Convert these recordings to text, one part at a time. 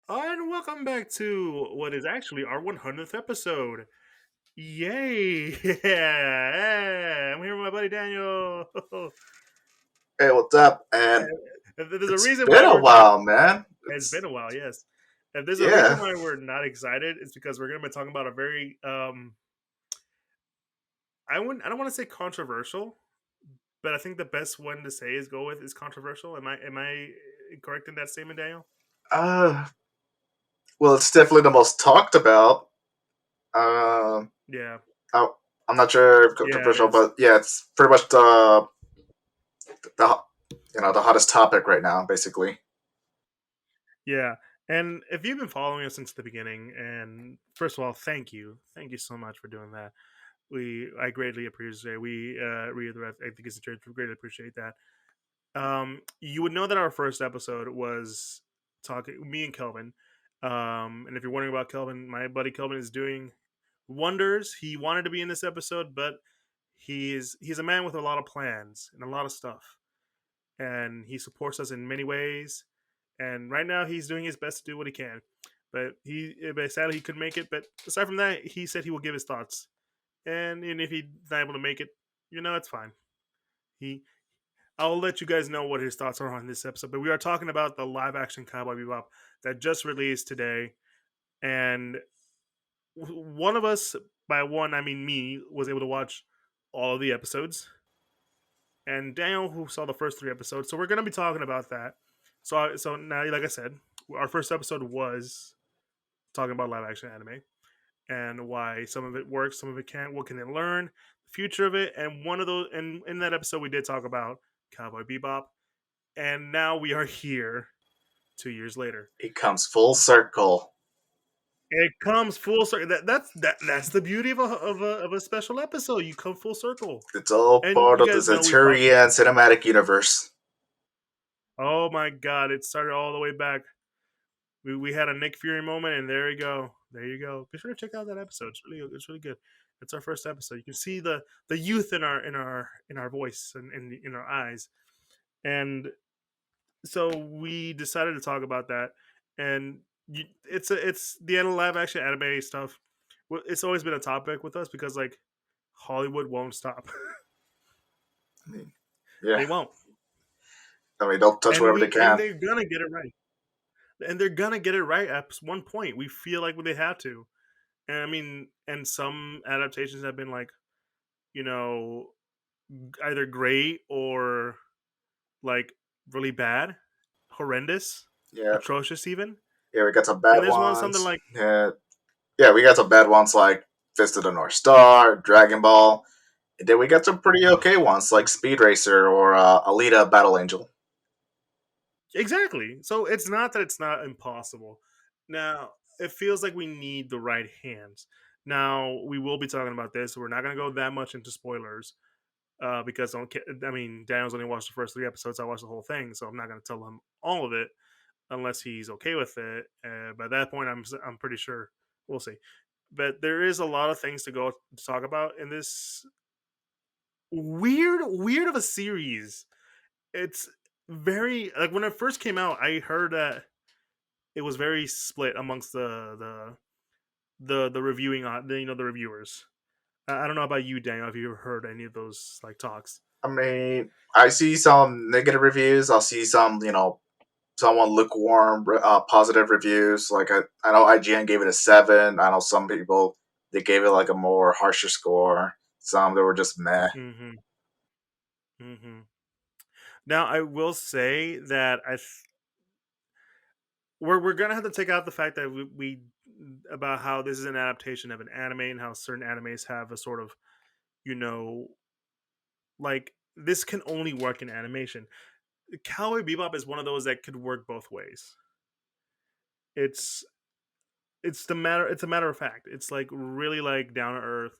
And welcome back to what is actually our 100th episode. Yay! Yeah, I'm here with my buddy Daniel. Hey, what's up? And If there's a it's reason been why a we're not, while, man. it's been a while, yes. If there's a reason Yeah. why we're not excited, it's because we're going to be talking about a very, I don't want to say controversial, but I think the best one to say is go with is controversial. Am I correct in that statement, Daniel? Uh, well, it's definitely the most talked about. Um, Yeah, I, I'm not sure if yeah, it controversial, is. but yeah, it's pretty much the the hottest topic right now, basically. Yeah. And if you've been following us since the beginning, and first of all, thank you so much for doing that. I greatly appreciate. We reiterate. I think it's a church. We greatly appreciate that. You would know that our first episode was talking me and Kelvin. And if you're wondering about Kelvin, my buddy Kelvin is doing wonders. He wanted to be in this episode, but he's a man with a lot of plans and a lot of stuff, and he supports us in many ways. And right now, he's doing his best to do what he can. But sadly, he couldn't make it. But aside from that, he said he will give his thoughts, and if he's not able to make it, it's fine. He, I'll let you guys know what his thoughts are on this episode. But we are talking about the live action Cowboy Bebop that just released today, and one of us, by one I mean me, was able to watch all of the episodes, and Daniel, who saw the first three episodes. So we're going to be talking about that. So now, like I said, our first episode was talking about live action anime and why some of it works, some of it can't. What can they learn? The future of it, and one of those. And in that episode, we did talk about Cowboy Bebop, and now we are here 2 years later. It comes full circle. It comes full circle. That's the beauty of a special episode. You come full circle, It's all and part you of the guys know we've talked. Centurion cinematic universe. Oh my god, it started all the way back. We had a Nick Fury moment, and there you go. There you go. Be sure to check out that episode. It's really good. It's our first episode. You can see the youth in our voice and in our eyes, and so we decided to talk about that. And it's the live action anime stuff. It's always been a topic with us because like Hollywood won't stop. I mean, yeah. They won't, I mean, they'll touch wherever they and can. they're gonna get it right. And they're gonna get it right at one point. We feel like they have to. And I mean, and some adaptations have been like, you know, either great or like really bad, horrendous, Yeah. atrocious even. Yeah, we got some And bad there's one something ones. like Yeah. Yeah, we got some bad ones like Fist of the North Star, Dragon Ball. And then we got some pretty okay ones like Speed Racer or Alita Battle Angel. exactly. So it's not that it's not impossible. Now it feels like we need the right hands. Now we will be talking about this. So we're not going to go that much into spoilers because I mean Daniel's only watched the first three episodes. I watched the whole thing, so I'm not going to tell him all of it unless he's okay with it. By that point, I'm pretty sure we'll see. But there is a lot of things to talk about in this weird of a series. It's very like when it first came out, I heard that it was very split amongst the reviewing the reviewers. I don't know about you, Daniel. Have you ever heard any of those like talks? I mean, I see some negative reviews. I'll see some, someone lukewarm, positive reviews. Like I know IGN gave it a 7. I know some people they gave it like a more harsher score. Some that were just meh. Mm-hmm. Mm-hmm. Now I will say that we're gonna have to take out the fact that we about how this is an adaptation of an anime and how certain animes have a sort of you know like this can only work in animation. Cowboy Bebop is one of those that could work both ways. It's it's a matter of fact. It's like really like down to earth,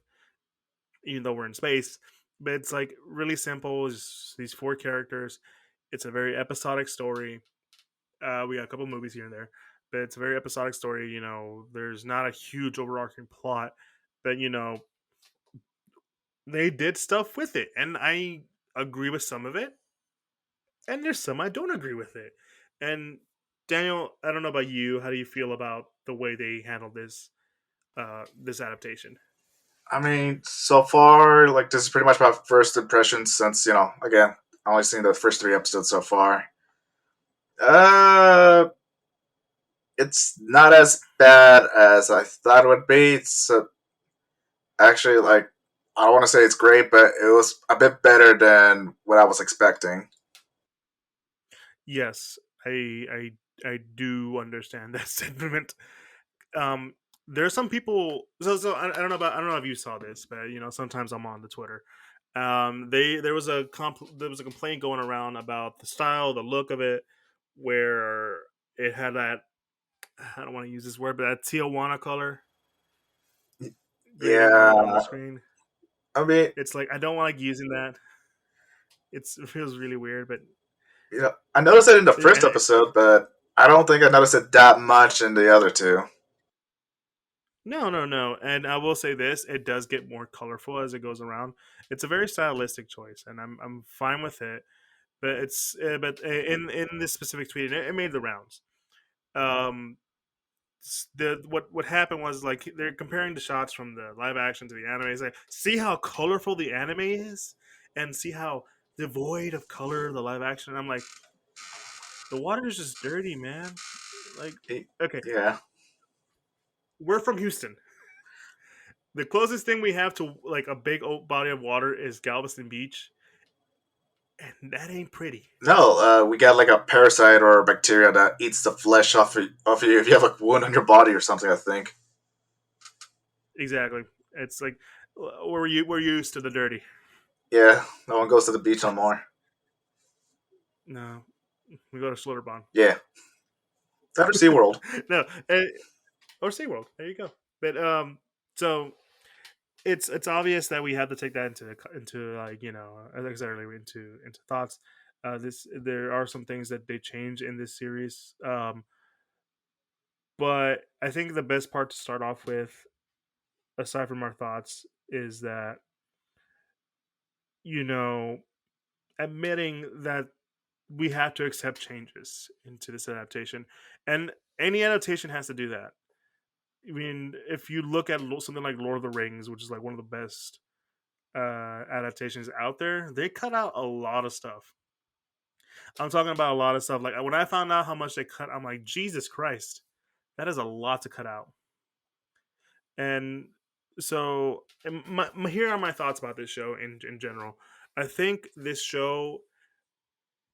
even though we're in space. But it's like really simple. It's these four characters. It's a very episodic story. We got a couple movies here and there, but it's a very episodic story. There's not a huge overarching plot, but they did stuff with it, and I agree with some of it, and there's some I don't agree with it, and Daniel, I don't know about you. How do you feel about the way they handled this adaptation? I mean, so far, like this is pretty much my first impression since again, I only seen the first three episodes so far. Uh, it's not as bad as I thought it would be. It's actually like I don't want to say it's great, but it was a bit better than what I was expecting. Yes, I do understand that sentiment. Um, there are some people. I don't know about. I don't know if you saw this, but sometimes I'm on the Twitter. There was a complaint going around about the style, the look of it, where it had that. I don't want to use this word, but that Tijuana color grading on the Yeah, screen. I mean, It's like I don't like using that. It feels really weird, but I noticed it in the first and episode, but I don't think I noticed it that much in the other two. no, no, no. And I will say this: it does get more colorful as it goes around. It's a very stylistic choice, and I'm fine with it. But in this specific tweet, it made the rounds. Um, the what happened was like they're comparing the shots from the live action to the anime. It's like see how colorful the anime is, and see how devoid of color the live action. And I'm like, the water is just dirty, man. Like, okay, Yeah. we're from Houston. The closest thing we have to like a big body of water is Galveston Beach, and that ain't pretty. No, we got like a parasite or a bacteria that eats the flesh off you if you have a wound on your body or something. I think. Exactly. It's like we're used to the dirty. Yeah, no one goes to the beach no more. No, we go to Schlitterbahn. Yeah, after SeaWorld. No, or SeaWorld. There you go. But so it's obvious that we have to take that into like as I said earlier into thoughts. This there are some things that they change in this series, but I think the best part to start off with, aside from our thoughts, is that you know admitting that we have to accept changes into this adaptation, and any adaptation has to do that. I mean, if you look at something like Lord of the Rings, which is like one of the best adaptations out there, they cut out a lot of stuff. I'm talking about a lot of stuff. Like when I found out how much they cut, I'm like, Jesus Christ, that is a lot to cut out. And so, here are my thoughts about this show in general. I think this show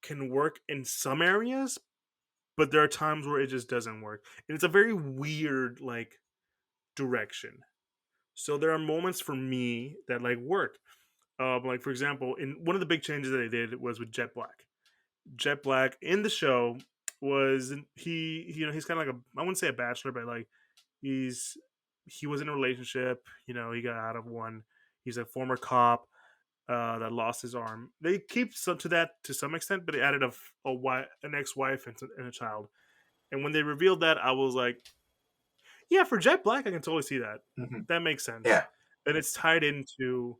can work in some areas, but there are times where it just doesn't work, and it's a very weird like direction. So there are moments for me that like worked. Like for example, in one of the big changes that they did was with Jet Black. Jet Black in the show was he's kind of like a I wouldn't say a bachelor, but like he's he was in a relationship. He got out of one. He's a former cop that lost his arm. They keep some to that to some extent, but they added an ex-wife and a child. And when they revealed that, I was like, yeah, for Jet Black, I can totally see that. Hmm. That makes sense. Yeah, And it's tied into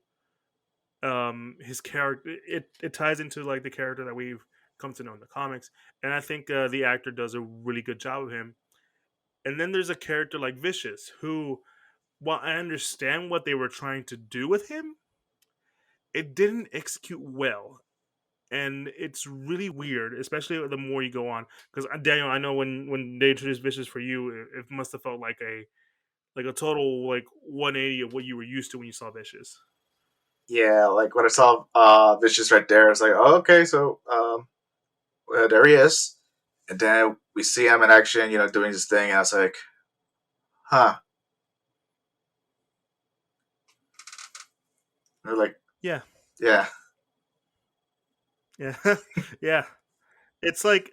his character. It ties into like the character that we've come to know in the comics, and I think the actor does a really good job of him. And then there's a character like Vicious, who, while I understand what they were trying to do with him, it didn't execute well. And it's really weird, especially the more you go on. Because Daniel, I know when they introduced Vicious for you, it must have felt like a total like 180 of what you were used to when you saw Vicious. yeah. Like when I saw Vicious right there, it's like, oh, okay, so there he is, and then we see him in action, doing his thing, and I was like, huh. And they're like, Yeah, yeah. yeah, yeah. It's like,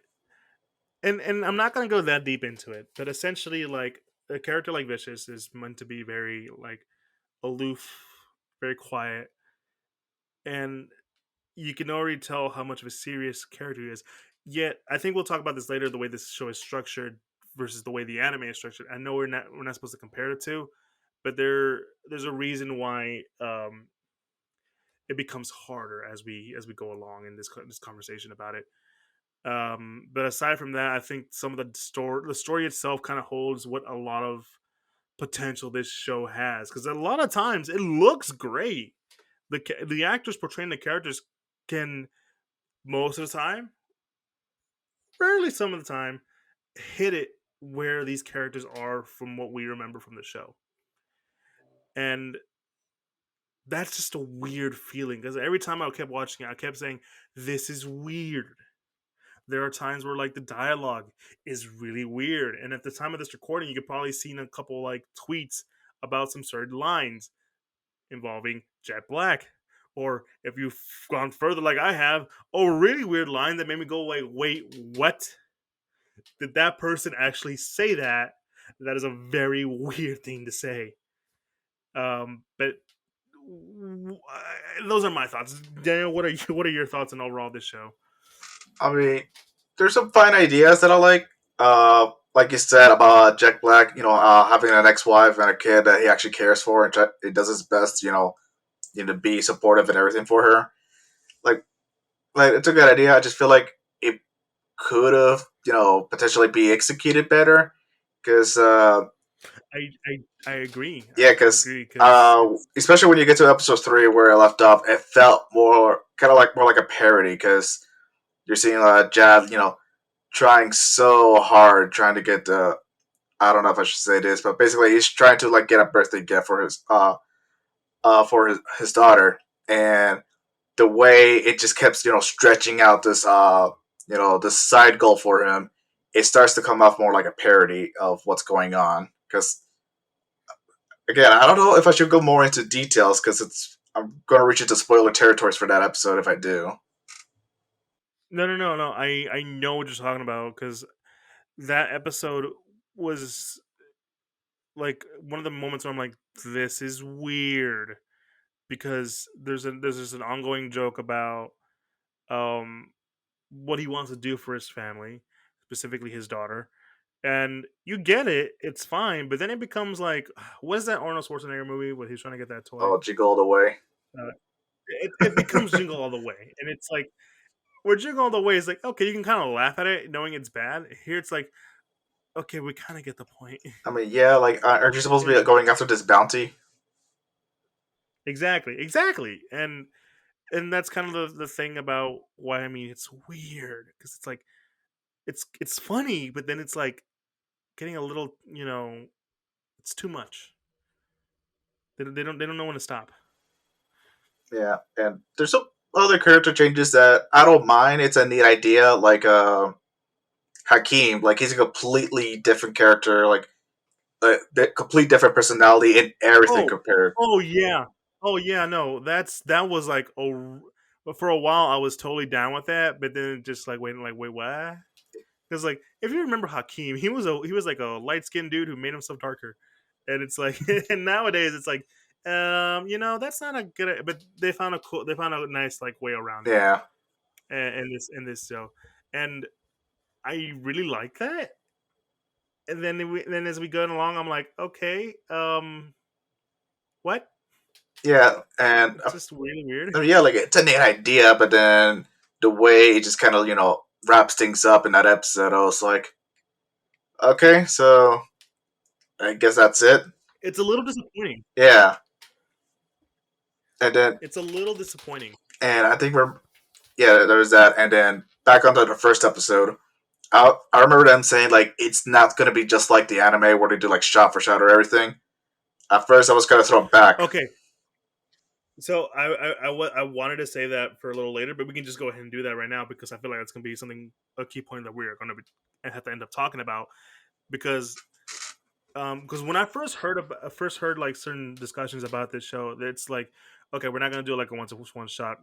and I'm not gonna go that deep into it, but essentially, like a character like Vicious is meant to be very like aloof, very quiet, and you can already tell how much of a serious character he is. Yet, I think we'll talk about this later. The way this show is structured versus the way the anime is structured. I know we're not supposed to compare the two, but there's a reason why it becomes harder as we go along in this conversation about it. But aside from that, I think some of the story itself kind of holds what a lot of potential this show has, because a lot of times it looks great. The actors portraying the characters can, most of the time, rarely some of the time, hit it where these characters are from what we remember from the show. And that's just a weird feeling, because every time I kept watching it, I kept saying, this is weird. There are times where like the dialogue is really weird, and at the time of this recording, you could probably seen a couple like tweets about some certain lines involving Jet Black. Or if you've gone further, like I have, a really weird line that made me go like, "Wait, what? Did that person actually say that?" That is a very weird thing to say. But those are my thoughts. Daniel, what are your thoughts on overall this show? I mean, there's some fine ideas that I like you said about Jack Black. Having an ex-wife and a kid that he actually cares for, and he does his best. To be supportive and everything for her. Like, it's a good idea. I just feel like it could have, potentially be executed better. Because I agree. yeah, I because agree because it's especially when you get to episode 3 where I left off, it felt more like a parody because you're seeing Jad, trying so hard trying to get the, I don't know if I should say this, but basically he's trying to like get a birthday gift for his daughter, and the way it just kept stretching out this side goal for him, it starts to come off more like a parody of what's going on. Because again, I don't know if I should go more into details because I'm going to reach into spoiler territories for that episode if I do. no. I know what you're talking about, because that episode was like one of the moments where I'm like, this is weird, because there's just an ongoing joke about um what he wants to do for his family, specifically his daughter. And you get it, it's fine, but then it becomes like, what is that Arnold Schwarzenegger movie where he's trying to get that toy? Oh, Jiggle All the Way. Uh, it becomes Jingle All the Way, and it's like, where Jingle All the Way is like, okay, you can kind of laugh at it knowing it's bad. Here, it's like, okay, we kind of get the point. I mean, yeah, like, aren't you supposed to be And going after this bounty? exactly, and that's kind of the thing about why, I mean, it's weird, because it's like, it's funny, but then it's like getting a little, it's too much. They don't know when to stop. Yeah, and there's some other character changes that I don't mind. It's a neat idea, like Hakeem. Like he's a completely different character, like a complete different personality in everything Oh, compared. oh yeah, oh yeah. No, that was like, oh, but for a while I was totally down with that, but then just like wait, what? Because like, if you remember Hakeem, he was like a light skinned dude who made himself darker, and it's like, and nowadays it's like, that's not a good. But they found a nice like way around it, Yeah, in this show, and I really like that. And then as we go along, I'm like, okay, what? yeah, and It's just really weird. yeah, like it's a neat idea, but then the way it just kind of wraps things up in that episode, I was like, okay, so I guess that's it. It's a little disappointing. Yeah, and then It's a little disappointing. I think yeah, there's that, and then back onto the first episode. I remember them saying like it's not gonna be just like the anime where they do like shot for shot or everything. At first, I was kind of thrown back. Okay, so I wanted to say that for a little later, but we can just go ahead and do that right now, because I feel like it's going to be something, a key point that we're going to be have to end up talking about, because when I first heard like certain discussions about this show, it's like, okay, we're not going to do like a one shot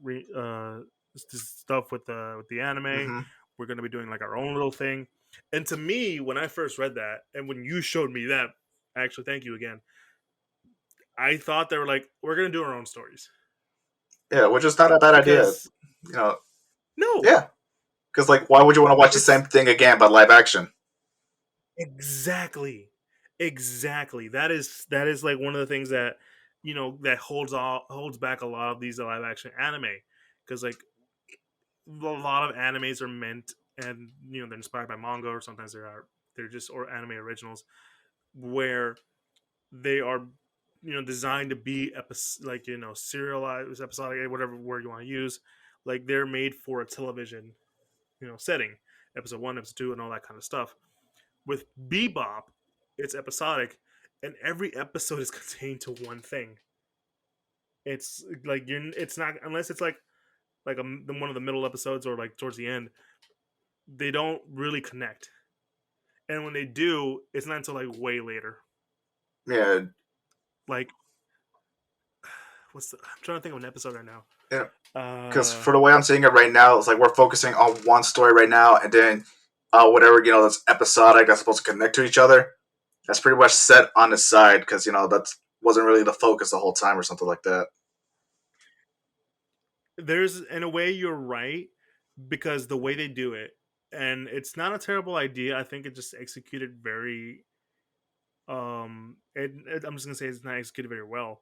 stuff with the anime. Hmm. We're going to be doing like our own little thing. And to me, when I first read that, and when you showed me that, actually, thank you again. I thought they were like, we're going to do our own stories, Yeah, which is not a bad idea. because You know, no, yeah, because like, why would you want to watch the it's same thing again but live action? exactly, exactly. That is like one of the things that, that holds back a lot of these live action anime, because like a lot of animes are meant. and they're inspired by manga, or sometimes they're just or anime originals where they are designed to be like serialized, episodic, whatever word you want to use. Like they're made for a television setting, episode one, episode two, and all that kind of stuff. With Bebop, it's episodic, and every episode is contained to one thing. It's like it's not unless it's like one of the middle episodes or like towards the end. They don't really connect, and when they do, it's not until like way later. Yeah, Like I'm trying to think of an episode right now. yeah. Because Uh, for the way I'm seeing it right now, it's like we're focusing on one story right now, and then whatever that's episodic that's supposed to connect to each other, that's pretty much set on the side because that wasn't really the focus the whole time or something like that. there's in a way you're right because the way they do it, and it's not a terrible idea. I think it just executed very. I'm just gonna say it's not executed very well.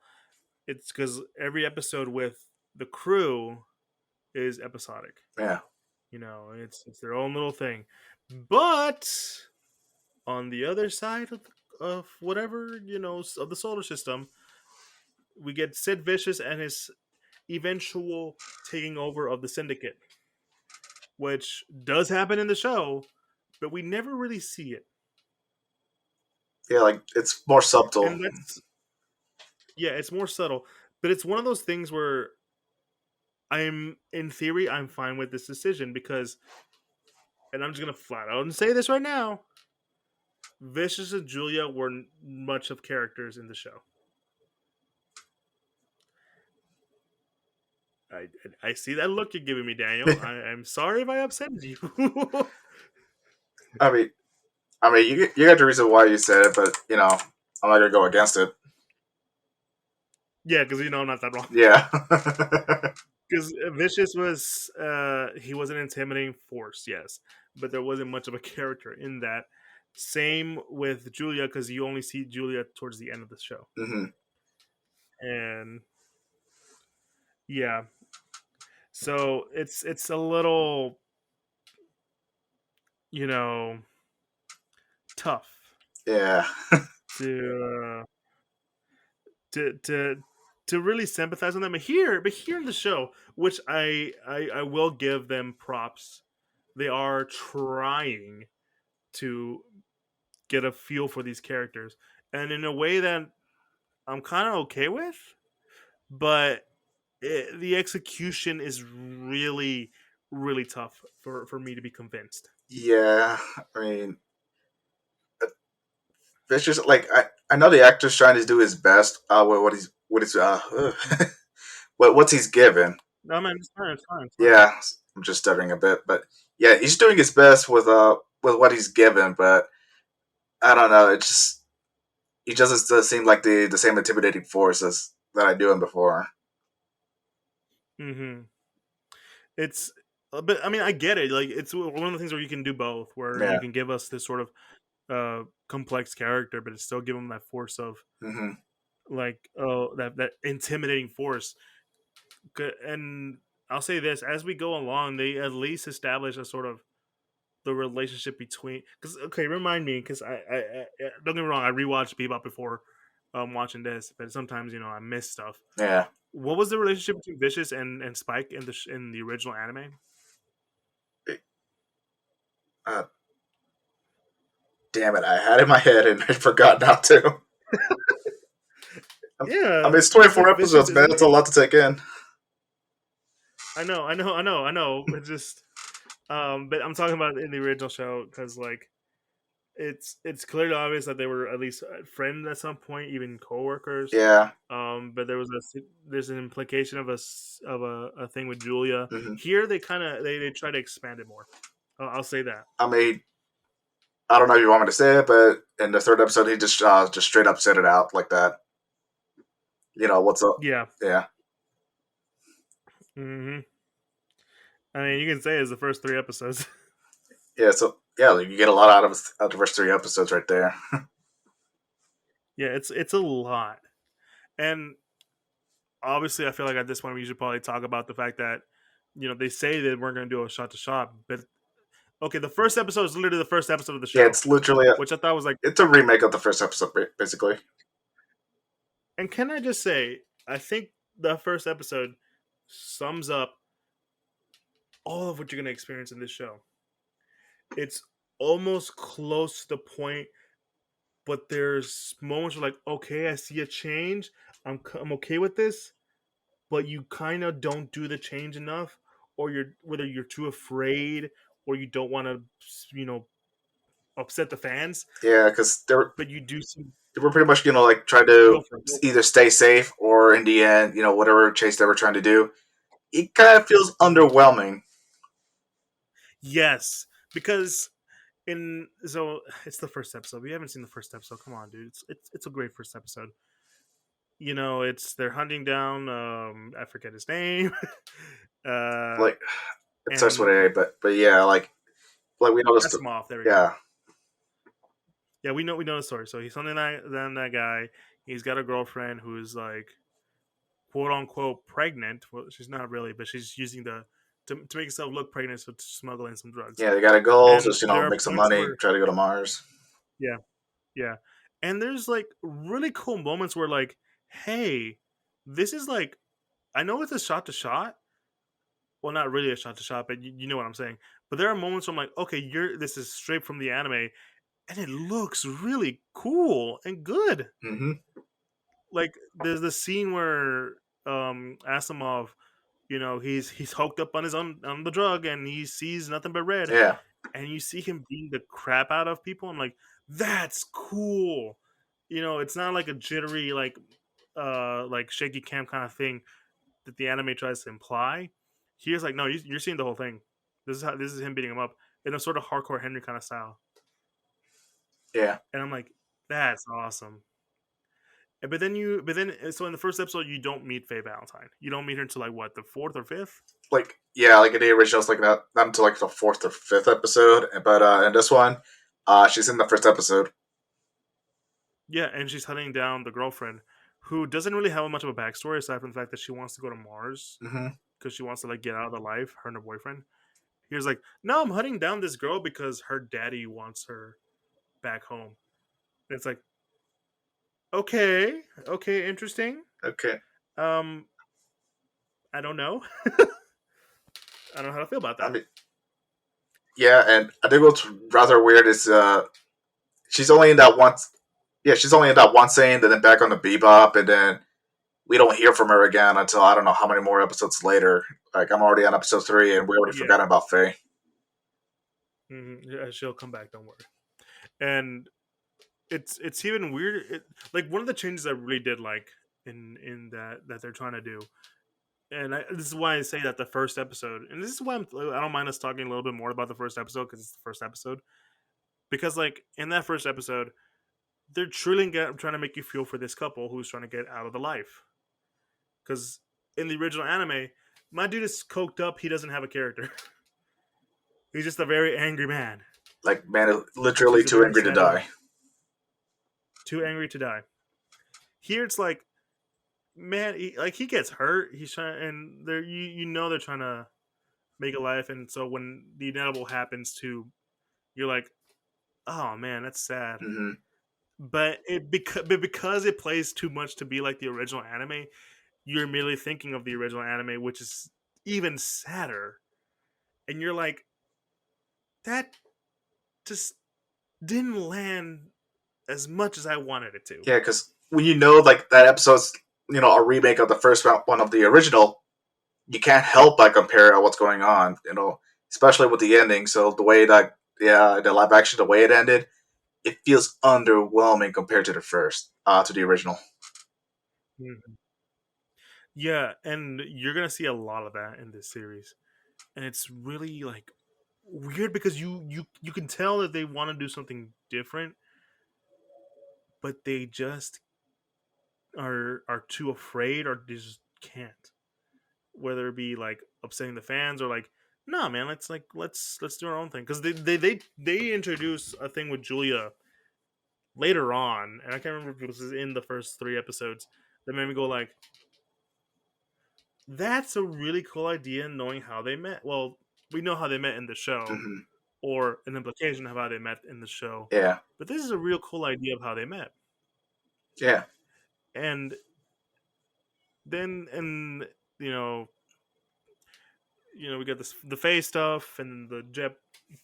It's because every episode with the crew is episodic. Yeah, It's their own little thing. But on the other side of whatever of the solar system, we get Sid Vicious and his eventual taking over of the Syndicate, which does happen in the show, but we never really see it. yeah, like it's more subtle. And that's yeah, it's more subtle, but it's one of those things where in theory, I'm fine with this decision because, and I'm just gonna flat out and say this right now, Vicious and Julia were much of characters in the show. I I see that look you're giving me, Daniel. I'm sorry if I upset you. I mean, you got the reason why you said it, but I'm not gonna go against it. Yeah, because I'm not that wrong. Yeah, Because Vicious was he was an intimidating force, yes, but there wasn't much of a character in that. Same with Julia, because you only see Julia towards the end of the show, hmm and yeah, so it's a little you know tough yeah, to to to to really sympathize with them. But here in the show, which I will give them props, they are trying to get a feel for these characters, and in a way that I'm kind of okay with. But the execution is really, really tough for me to be convinced. yeah. I mean, it's just like I know the actor's trying to do his best. What he's what's he's given. No, man, it's fine. It's fine. It's fine. Yeah, I'm just stuttering a bit, but yeah, he's doing his best with what he's given. But I don't know. He doesn't seem like the same intimidating force as that I do him before. Mm-hmm. It's, but I mean, I get it. Like, it's one of the things where you can do both, where you Yeah. can give us this sort of complex character, but it's still give them that force of hmm like, that intimidating force. And I'll say this: as we go along, they at least establish a sort of the relationship between. Because okay, remind me, because don't get me wrong, I rewatched Bebop before watching this, but sometimes I miss stuff. Yeah. What was the relationship between Vicious and Spike in the original anime? Uh, damn it! I had it in my head and I forgot not to. I Yeah, mean, it's because 24 like Vicious episodes, man. isn't That's a lot to take in. I know. It's just but I'm talking about in the original show because like it's clearly obvious that they were at least friends at some point, even coworkers. Yeah. But there's an implication of a thing with Julia. hmm Here they kind of they try to expand it more. I'll say that. I mean, I don't know if you want me to say it, but in the third episode, he just straight up said it out like that. What's up? Yeah. Yeah. hmm I mean, you can say it's the first three episodes. Yeah. So yeah, like, you get a lot out of the first three episodes right there. Yeah, it's a lot, and obviously, I feel like at this point we should probably talk about the fact that they say that we're going to do a shot to shot, but Okay, the first episode is literally the first episode of the Yeah, show, it's literally which I thought was like. it's a remake of the first episode, basically. And can I just say, I think the first episode sums up all of what you're gonna experience in this show. It's almost close to the point, but there's moments where like, okay, I see a change. I'm okay with this, but you kind of don't do the change enough, or you're whether you're too afraid or you don't want to, you know, upset the fans, Yeah, because but you do some they were pretty much like try go to for it. Go for it. either stay safe or in the end, whatever chase they were trying to do, it kind of feels Mhm. underwhelming. Yes, because in so it's the first episode. We haven't seen the first episode. Come on, dude. It's a great first episode. You know, it's they're hunting down I forget his name. uh Like it starts with and A, but yeah, like we noticed. that's Moth, there we go. Yeah, Yeah, we know the story. So he's hunting that guy. He's got a girlfriend who's like quote unquote pregnant. Well, she's not really, but she's using the to make herself look pregnant, so to smuggle in some drugs. yeah, they got a goal, And just there are make some points money, where try to go to Mars. yeah, yeah. And there's like really cool moments where like, hey, this is like I know it's a shot to shot. Well, not really a shot to shot, but you know what I'm saying. But there are moments where I'm like, okay, you're this is straight from the anime, and it looks really cool and good. Hmm. Like there's the scene where Asimov, you know, he's hoked up on his own on the drug and he sees nothing but red, Yeah. and you see him beating the crap out of people. I'm like, that's cool. You know, it's not like a jittery like shaky cam kind of thing that the anime tries to imply. Here's like, no, you're seeing the whole thing. This is him beating him up in a sort of hardcore Henry kind of style, Yeah. and I'm like, that's awesome. But then, so in the first episode, you don't meet Faye Valentine. You don't meet her until like what, the fourth or fifth? Like yeah, like in the original, it's like not until like the fourth or fifth episode. But in this one, she's in the first episode. Yeah, and she's hunting down the girlfriend, who doesn't really have much of a backstory aside from the fact that she wants to go to Mars Hmm. because she wants to like get out of the life. Her and her boyfriend. He was like, "No, I'm hunting down this girl because her daddy wants her back home." And it's like, okay, okay, interesting. Okay. Um, I don't know. I don't know how to feel about I that. mean, yeah, and I think what's rather weird is she's only in that one. Yeah, she's only in that one scene, and then back on the Bebop, and then we don't hear from her again until I don't know how many more episodes later. Like I'm already on episode 3, and we already Yeah, forgot about Faye. yeah, she'll come back. Don't worry. And it's even weird. Like one of the changes I really did like in that they're trying to do, and this is why I say that the first episode, and this is why I don't mind us talking a little bit more about the first episode because it's the first episode. Because like in that first episode, they're truly trying to make you feel for this couple who's trying to get out of the life. Because in the original anime, my dude is coked up. He doesn't have a character. He's just a very angry man. Like man, literally He's a too very angry to sad man, die. too angry to die. Here it's like, man, he gets hurt. He's trying, and they're you know they're trying to make a life, and so when the inevitable happens to, you're like, oh man, that's sad. Hmm. But because it plays too much to be like the original anime, you're immediately thinking of the original anime, which is even sadder, and you're like, that just didn't land as much as I wanted it to. Yeah, because when like that episode's a remake of the first one of the original, you can't help but compare what's going on. Especially with the ending. So the way that the live action, the way it ended, it feels underwhelming compared to the first, to the original. Mhm. Yeah, and you're gonna see a lot of that in this series, and it's really like weird because you can tell that they want to do something different, but they just are too afraid or they just can't. Whether it be like upsetting the fans or like, nah, man, let's do our own thing because they introduce a thing with Julia later on, and I can't remember if it was in the first three episodes that made me go like, that's a really cool idea. Knowing how they met, well, we know how they met in the show, Hmm. or an implication of how they met in the show. Yeah. But this is a real cool idea of how they met. Yeah. And then, and you know, we got this the Fae stuff and the Jet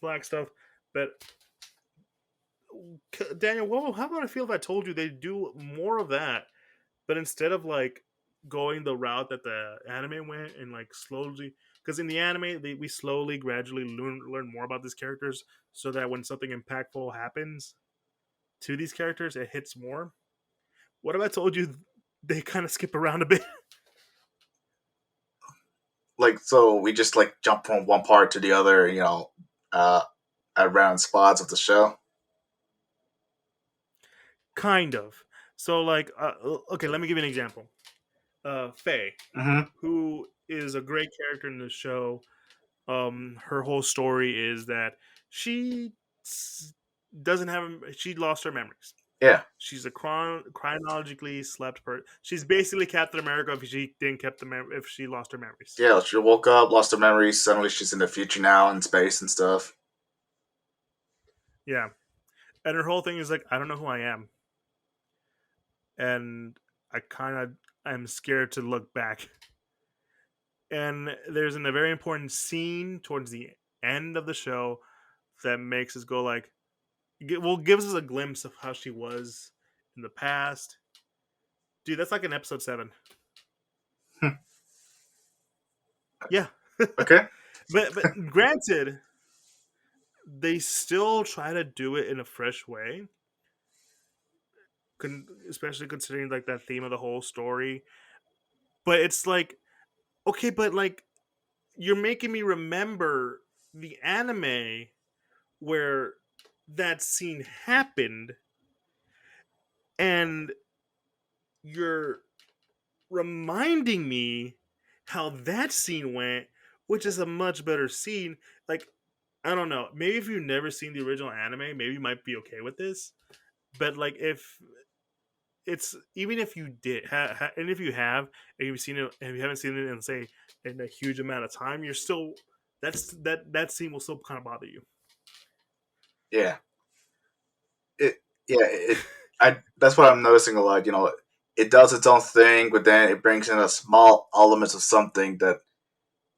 Black stuff. But Daniel, how about I feel if I told you they do more of that, but instead of like going the route that the anime went and like slowly, because in the anime we slowly, gradually learn more about these characters, so that when something impactful happens to these characters, it hits more. What if I told you they kind of skip around a bit? Like, so we just like jump from one part to the other, uh, at random spots of the show. Kind of. So like, okay, let me give you an example. Faye, Hmm. who is a great character in the show. Her whole story is that she doesn't have, she lost her memories. Yeah. She's a chronologically slept person. She's basically Captain America if she didn't kept if she lost her memories. Yeah. She woke up, lost her memories. Suddenly, she's in the future now in space and stuff. Yeah, and her whole thing is like, I don't know who I am, and I kind of am scared to look back. And there's a very important scene towards the end of the show that makes us go like, well, gives us a glimpse of how she was in the past. Dude, that's like in episode 7. Yeah. Okay. But granted, they still try to do it in a fresh way, especially considering like that theme of the whole story. But it's like, okay, but like you're making me remember the anime where that scene happened, and you're reminding me how that scene went, which is a much better scene. Like, I don't know. Maybe if you've never seen the original anime, maybe you might be okay with this. But like, if it's, even if you did, and if you have, and you've seen it, and you haven't seen it in say in a huge amount of time, you're still, that scene will still kind of bother you. Yeah. It. Yeah. I. That's what I'm noticing a lot. It does its own thing, but then it brings in a small elements of something that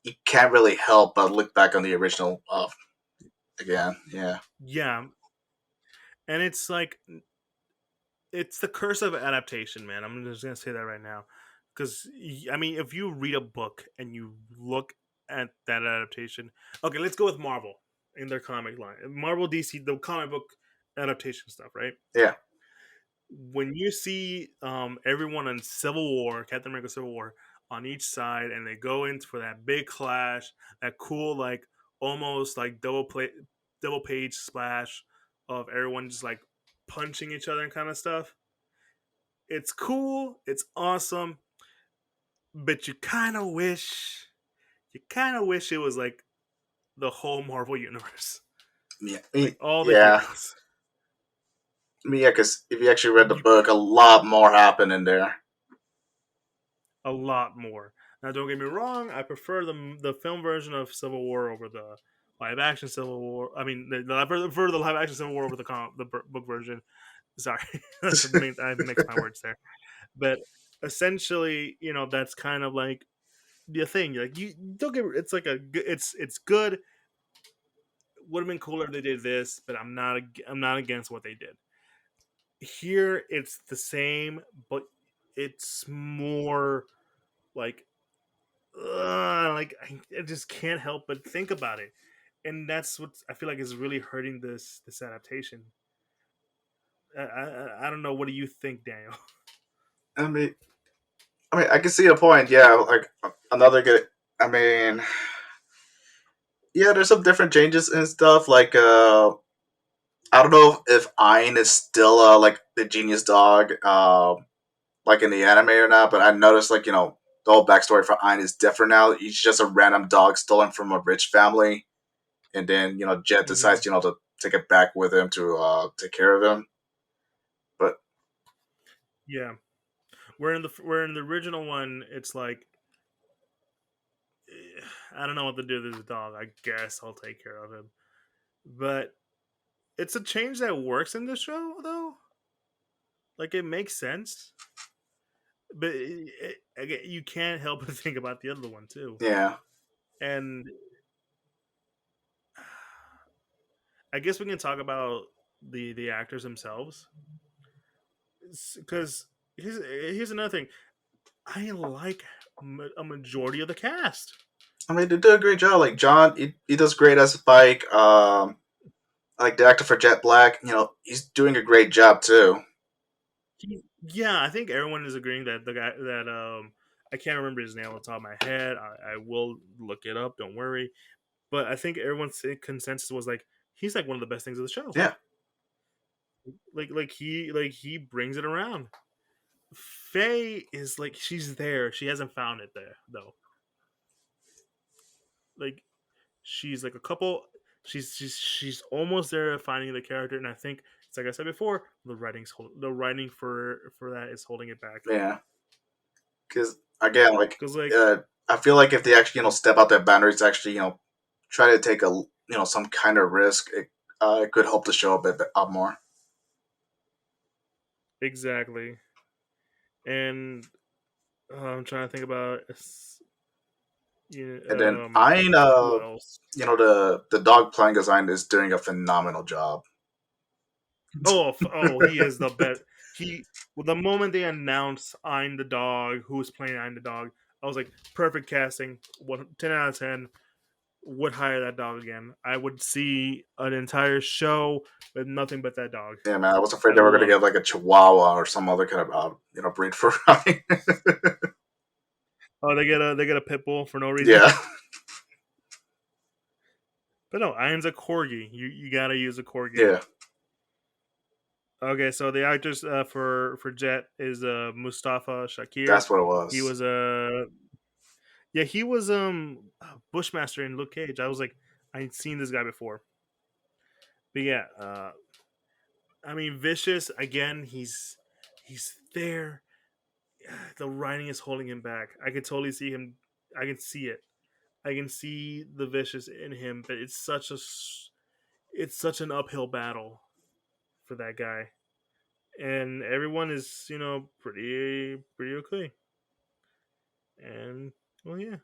you can't really help but look back on the original again. Yeah. Yeah, and it's like, it's the curse of adaptation, man. I'm just gonna say that right now, because I mean, if you read a book and you look at that adaptation, okay, let's go with Marvel in their comic line, Marvel DC, the comic book adaptation stuff, right? Yeah. When you see everyone in Civil War, Captain America Civil War, on each side, and they go in for that big clash, that cool like almost like double page splash of everyone just like punching each other and kind of stuff. It's cool, it's awesome, but you kind of wish it was like the whole Marvel universe, Yeah. like all the Yeah. heroes. Yeah, because if you actually read the You book, a lot more happened in there. A lot more. Now, don't get me wrong, I prefer the film version of Civil War over the live action Civil War. I mean, I prefer the live action Civil War over the book version. Sorry, I mixed my words there. But essentially, that's kind of like the thing. Like, you don't get, it's like it's good. Would have been cooler if they did this, but I'm not against what they did. Here, it's the same, but it's more like, like I just can't help but think about it, and that's what I feel like is really hurting this adaptation. I don't know. What do you think, Daniel? I mean, I can see a point. Yeah, like another good. I mean, yeah, there's some different changes and stuff. Like, I don't know if Ein is still like the genius dog, like in the anime or not. But I noticed, like, the whole backstory for Ein is different now. He's just a random dog stolen from a rich family, and then Jet Hmm. decides, to take it back with him to take care of him. But Yeah, we're in the original one. It's like, I don't know what to do with this dog. I guess I'll take care of him. but it's a change that works in the show though. Like it makes sense, but again, you can't help but think about the other one too. Yeah. And I guess we can talk about the actors themselves because here's another thing. I like a majority of the cast. I mean, they do a great job. Like John, he does great as Spike. Like the actor for Jet Black, he's doing a great job too. Yeah, I think everyone is agreeing that the guy that I can't remember his name on the top of my head. I will look it up. Don't worry. But I think everyone's consensus was like he's like one of the best things of the show. Yeah, Like he brings it around. Faye is like she's there. She hasn't found it there though. Like she's like a couple. She's almost there at finding the character, and I think it's like I said before, the writing for that is holding it back. yeah. Because again, like, Because like I feel like if they actually step out their boundaries, actually try to take a some kind of risk, it could help the show a bit up more. exactly, and I'm trying to think about yeah, And then I who else? the dog playing design is doing a phenomenal job. Oh, he is the best. He well, the moment they announced I'm the dog, who's playing I'm the dog, I was like, perfect casting. 10 out of 10. Would hire that dog again. I would see an entire show with nothing but that dog. Yeah, man, I was afraid I they would were going to love get it. like a Chihuahua or some other kind of breed for running. Oh, they get a pit bull for no reason. Yeah, But no, Iron's a corgi. You gotta use a corgi. yeah, Okay, so the actors for Jet is Mustafa Shakir. that's what it He was. was yeah, he was Bushmaster in Luke Cage. I was like, I'd seen this guy before. But yeah, I mean, Vicious again. He's there. The writing is holding him back. I can totally see him. I can see it. I can see the Vicious in him, but it's such an uphill battle for that guy, and everyone is pretty okay. And well, yeah,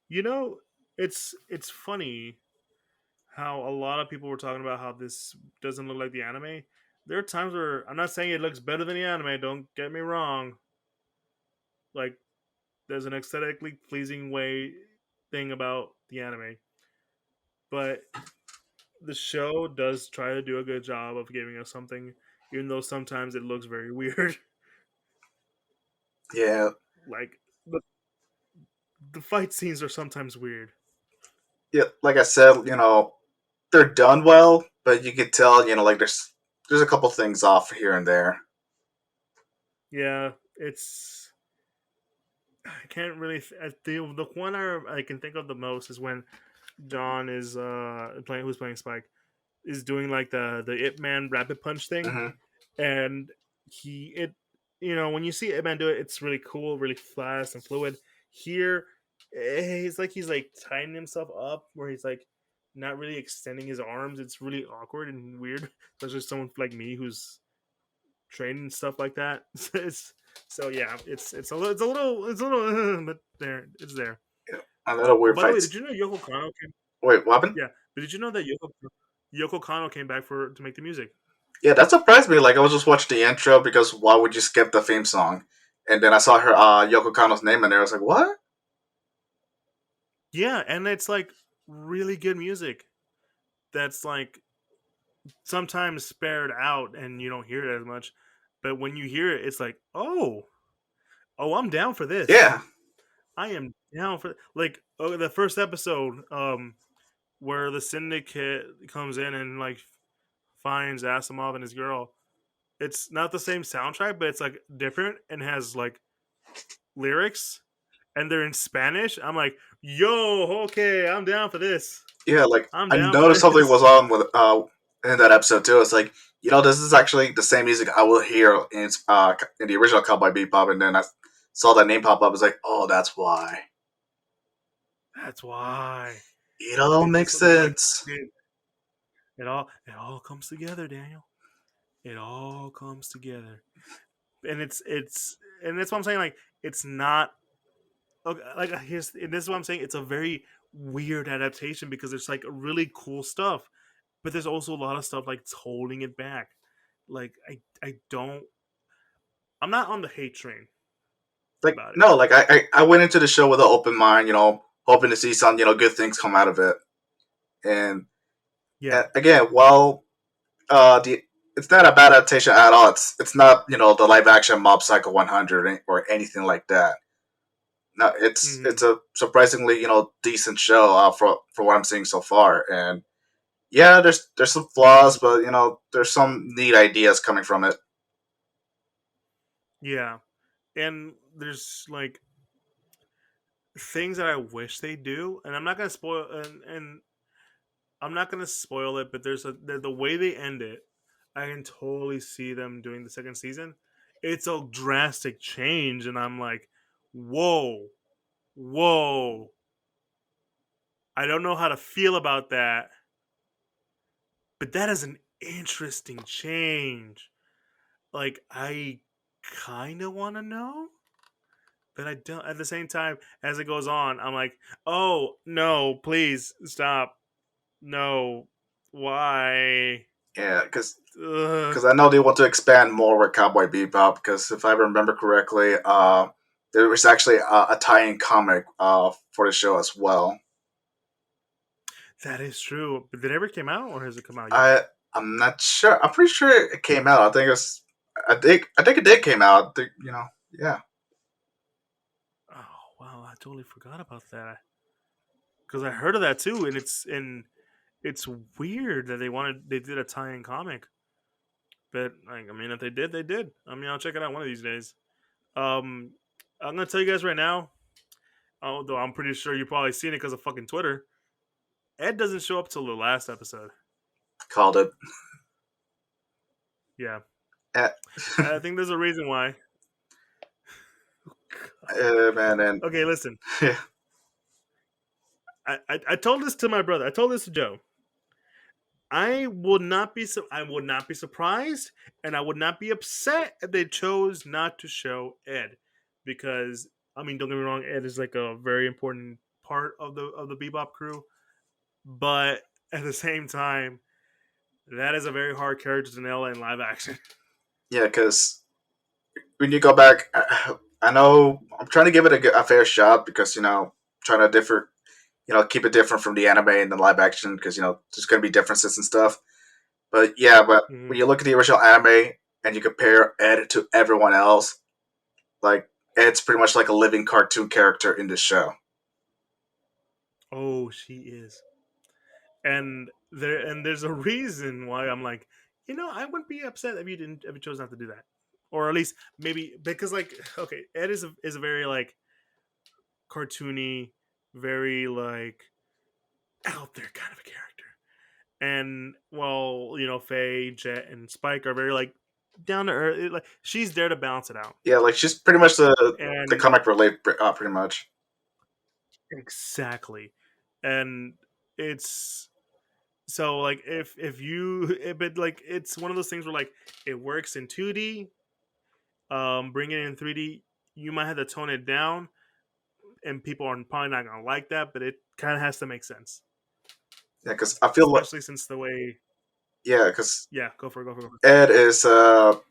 you know, it's funny how a lot of people were talking about how this doesn't look like the anime. There are times where I'm not saying it looks better than the anime. Don't get me wrong. Like there's an aesthetically pleasing way thing about the anime, but the show does try to do a good job of giving us something, even though sometimes it looks very weird. Yeah, Like the fight scenes are sometimes weird. yeah. Like I said, they're done well, but you could tell, like there's a couple things off here and there. Yeah, it's I can't really the one I can think of the most is when John is playing who's playing Spike is doing like the Ip Man rapid punch thing, Hmm. and he it when you see Ip Man do it, it's really cool, really fast and fluid. Here, he's like tying himself up where he's like not really extending his arms. It's really awkward and weird, especially someone like me who's trained and stuff like that. So yeah, it's a little, but there it's there. Yeah, a little Oh, weird by the way, fights. did you know Yoko Kano came? Wait, what happened? Yeah, but did you know that Yoko Kano came back for to make the music? Yeah, that surprised me. Like I was just watching the intro because why would you skip the theme song? And then I saw her Yoko Kano's name in there. I was like, what? Yeah, and it's like really good music. That's like sometimes spared out and you don't hear it as much, but when you hear it, it's like, oh, I'm down for this. Yeah, I am down for like the first episode, where the syndicate comes in and like finds Asimov and his girl. It's not the same soundtrack, but it's like different and has like lyrics and they're in Spanish. I'm like, yo, okay, I'm down for this. yeah. Like I'm I down for noticed something was this. on with in that episode too. It's like this is actually the same music I will hear in the original Cowboy Bebop, and then I saw that name pop up. I was like, oh, that's why. That's why. It all They did makes something like sense. it all comes together, Daniel. It all comes together, and and that's what I'm saying. Like it's not okay, like here's and this is what I'm saying. It's a very weird adaptation because there's like really cool stuff, but there's also a lot of stuff like it's holding it back. Like I don't I'm not on the hate train Like about it. no, like I went into the show with an open mind, hoping to see some good things come out of it. And Yeah. again, while the it's not a bad adaptation at all. It's not the live action Mob Psycho 100 or anything like that. No, it's Hmm. a surprisingly decent show for what I'm seeing so far. And yeah, there's some flaws, but there's some neat ideas coming from it. Yeah. And there's like things that I wish they do, and I'm not gonna spoil and I'm not gonna spoil it, but the way they end it, I can totally see them doing the second season. It's a drastic change, and I'm like, whoa, whoa. I don't know how to feel about that, but that is an interesting change. Like I kind of want to know, but I don't. At the same time, as it goes on, I'm like, oh no, please stop. No, why? Yeah, Ugh. because I know they want to expand more with Cowboy Bebop. Because if I remember correctly, there was actually a tie-in comic for the show as well. That is true. But did it ever came out, or has it come out yet? I'm not sure. I'm pretty sure it came out. I think it's. I think it did came out. I think, yeah. Oh wow, I totally forgot about that. Because I heard of that too, and it's weird that they did a tie-in comic. But like, I mean, if they did, they did. I mean, I'll check it out one of these days. Um, I'm gonna tell you guys right now. Although I'm pretty sure you probably seen it because of fucking Twitter. Ed doesn't show up till the last episode. Called it. Yeah, Eh, I think there's a reason why. man, and Okay, listen. yeah, I told this to my brother. I told this to Joe. I would not be surprised and I would not be upset if they chose not to show Ed because I mean don't get me wrong, Ed is like a very important part of the Bebop crew, but at the same time, that is a very hard character to nail in live action. yeah. Because when you go back, I know I'm trying to give it a fair shot because trying to differ, keep it different from the anime and the live action because there's going to be differences and stuff. But yeah, but when Mhm. you look at the original anime and you compare Ed to everyone else, like Ed's pretty much like a living cartoon character in the show. Oh, she is. There's a reason why I'm like, I wouldn't be upset if you chose not to do that. Or at least maybe because like okay, Ed is a very like cartoony, very like out there kind of a character. And well, Faye, Jet, and Spike are very like down to earth. Like she's there to balance it out. Yeah, like she's pretty much the And comic relief, pretty much. exactly. And it's so like if you but like it's one of those things where like it works in 2D, bring it in 3D, you might have to tone it down and people are probably not gonna like that, but it kind of has to make sense, Yeah, because I feel like especially since the way. yeah, because Yeah, go for it, go for it, go for it. Ed is going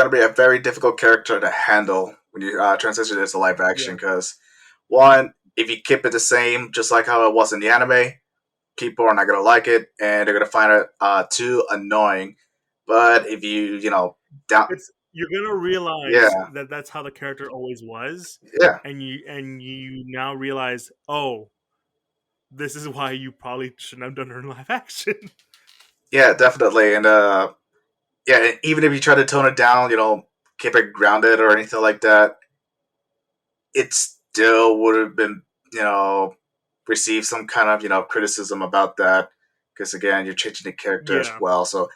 to be a very difficult character to handle when you transition it to live action. Yeah, Because one, if you keep it the same, just like how it was in the anime, people are not going to like it, and they're going to find it too annoying. But if down, it's you're gonna realize yeah, that that's how the character always was, yeah, and you now realize, oh, this is why you probably shouldn't have done her in live action. yeah, definitely, and yeah, even if you try to tone it down, keep it grounded or anything like that, it still would have been, you know, received some kind of, criticism about that. Because again, you're changing the character as Yeah, well. So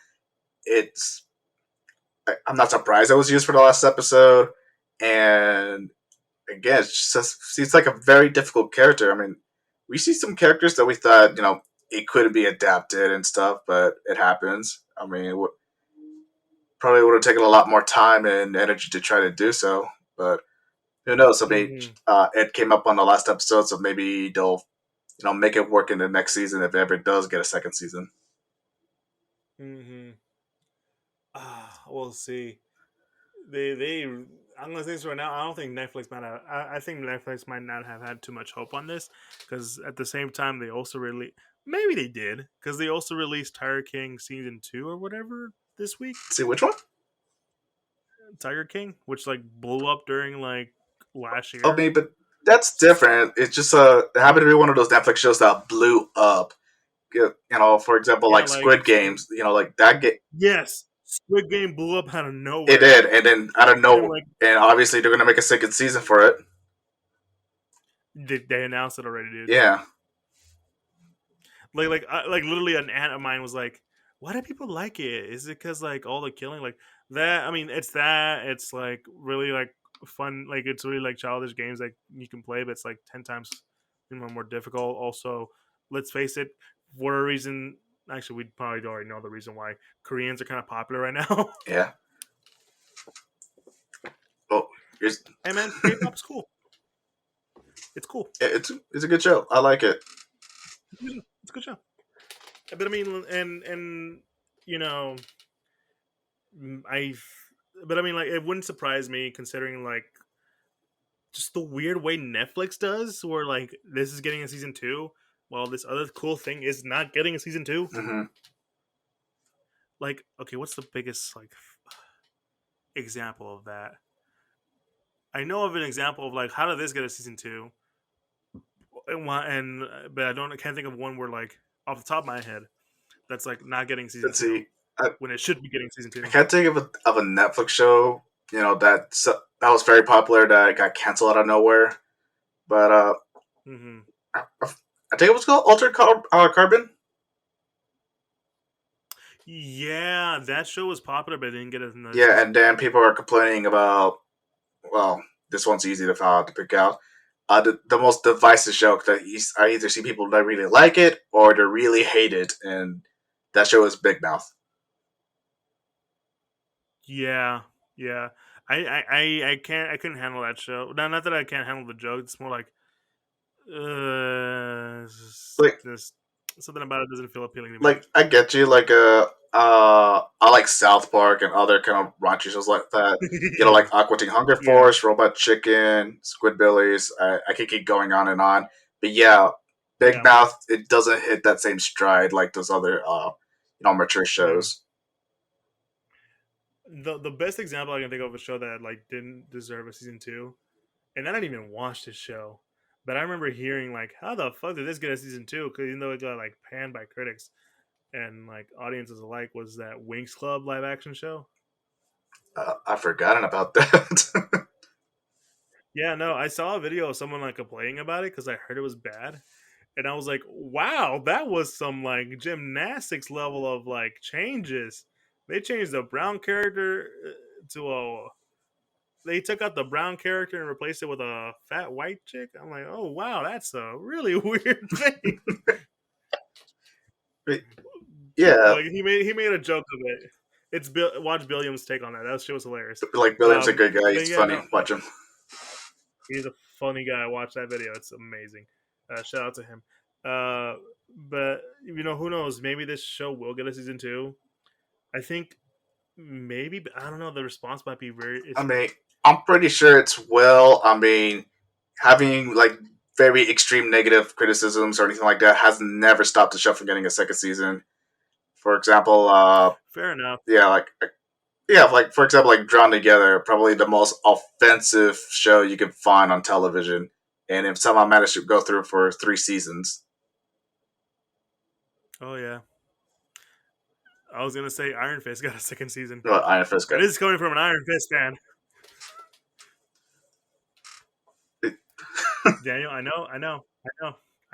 it's, I'm not surprised it was used for the last episode. And again, it's just, seems like a very difficult character. I mean, we see some characters that we thought it couldn't be adapted and stuff, but it happens. I mean, probably would have taken a lot more time and energy to try to do so, but who knows? I mean, Mm-hmm. it came up on the last episode, so maybe they'll make it work in the next season if it ever does get a second season. Mm-hmm. Ah, we'll see. They I'm gonna say this right now. I don't think Netflix might have. I think Netflix might not have had too much hope on this because at the same time they also really maybe they did because they also released Tiger King season 2 or whatever this week. See which one? Tiger King, which like blew up during like last I year. mean, but that's different. It's just it happened to be one of those Netflix shows that blew up. For example, Yeah, like like Squid Games. Like that. yes, Squid Game blew up out of It nowhere, did, and then I don't and know, like and obviously they're gonna make a second season for it. they announced it already, dude. Yeah. Like literally an aunt of mine was like, why do people like it? Is it because like all the killing like that? I mean, it's that it's like really like fun, like it's really like childish games like you can play, but it's like 10 times more difficult. Also, let's face it, for a reason, actually we probably already know the reason why Koreans are kind of popular right now. Yeah. Oh, here's Hey man, K-pop's cool. It's cool. it's a good show. I like it. It's a good show. But I mean, and you know, I. But I mean, like, it wouldn't surprise me considering like just the weird way Netflix does, where like this is getting a season 2, while this other cool thing is not getting a season 2. Hmm. Like, okay, what's the biggest like example of that? I know of an example of like how did this get a season 2, and but I can't think of one where like off the top of my head that's like not getting season Let's 2 see. I, when it should be getting season I 2. can't think of a Netflix show. That was very popular that got canceled out of nowhere. But Mm-hmm. I think it was called Carbon. Yeah, that show was popular, but it didn't get another Yeah, and season. then people are complaining about. Well, this one's easy to pick out. The most divisive show that I either see people that really like it or they really hate it, and that show is Big Mouth. Yeah, yeah. I couldn't handle that show. No, not that I can't handle the joke. It's more like Like just something about it doesn't feel appealing to me. I get you. I like South Park and other kind of raunchy shows like that. Like Aqua Teen Hunger Yeah, Force, Robot Chicken, Squidbillies. I could keep going on and on. But yeah, Big yeah. Mouth it doesn't hit that same stride like those other mature Mm. shows. The best example I can think of a show that like didn't deserve a season 2, and I didn't even watch this show, but I remember hearing like, how the fuck did this get a season 2? Because even though it got like panned by critics and like audiences alike, was that Winx Club live action show? I've forgotten about that. Yeah, no, I saw a video of someone like complaining about it because I heard it was bad, and I was like, "Wow, that was some like gymnastics level of like changes." They changed the brown character to a. They took out the brown character and replaced it with a fat white chick. I'm like, "Oh wow, that's a really weird thing." Yeah, Like he made a joke of it. It's Bill. Watch Billiam's take on that. That shit was hilarious. like William's a good guy. But He's yeah, funny. no, Watch him. he's a funny guy. Watch that video; it's amazing. Shout out to him. Uh, but who knows? Maybe this show will get a season 2. I think maybe, but I don't know. The response might be very. I It's mean, I'm pretty sure it's well. I mean, having like very extreme negative criticisms or anything like that has never stopped the show from getting a second season. For example, fair enough. yeah, like for example, like Drawn Together, probably the most offensive show you can find on television, and if somehow managed to go through for 3 seasons, Oh yeah, I was gonna say Iron Fist got a second season, well, Iron Fist and got this is coming from an Iron Fist fan. it. Daniel, I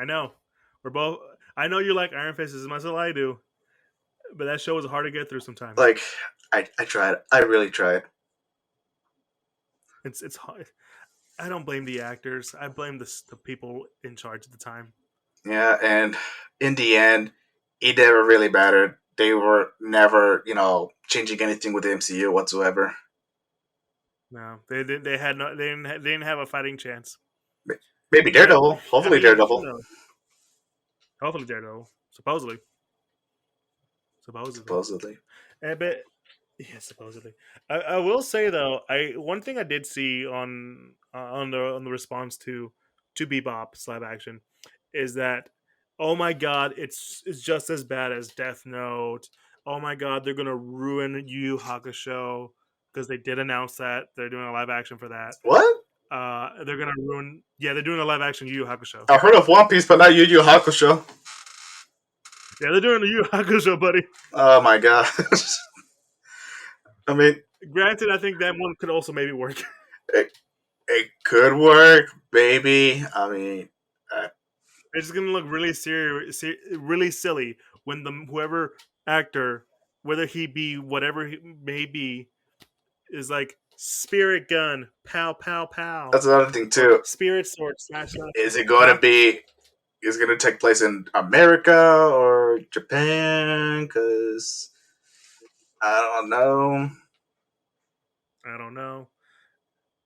know. We're both. I know you like Iron Fist as much as I do, but that show is hard to get through sometimes. Like I tried. I really tried. It's hard. I don't blame the actors. I blame the people in charge at the time. Yeah, and in the end, it never really mattered. They were never, changing anything with the MCU whatsoever. No, they did. They had no. They didn't have a fighting chance. Maybe But Daredevil. I Hopefully mean, who Daredevil. knows? Hopefully, Daredevil. Supposedly, supposedly. Supposedly. But yeah, supposedly. I will say though, I one thing I did see on the response to Bebop's live action is that, oh my god, it's just as bad as Death Note. Oh my god, they're gonna ruin Yu Yu Hakusho because they did announce that they're doing a live action for that. What? They're gonna ruin. Yeah, they're doing a live action Yu Yu Hakusho. I heard of One Piece, but not Yu Yu Hakusho. Yeah, they're doing the Yu Yu Hakusho, buddy. Oh my god. I mean, Granted, I think that one could also maybe work. it, it could work, maybe. I mean, uh, It's gonna look really really silly when the whoever actor, whether he be whatever he may be, is like spirit gun, pow pow pow, that's another thing or too. spirit sword slash slash. Is it going to Huh? be? Is it going to take place in America or Japan? Because I don't know. I don't know.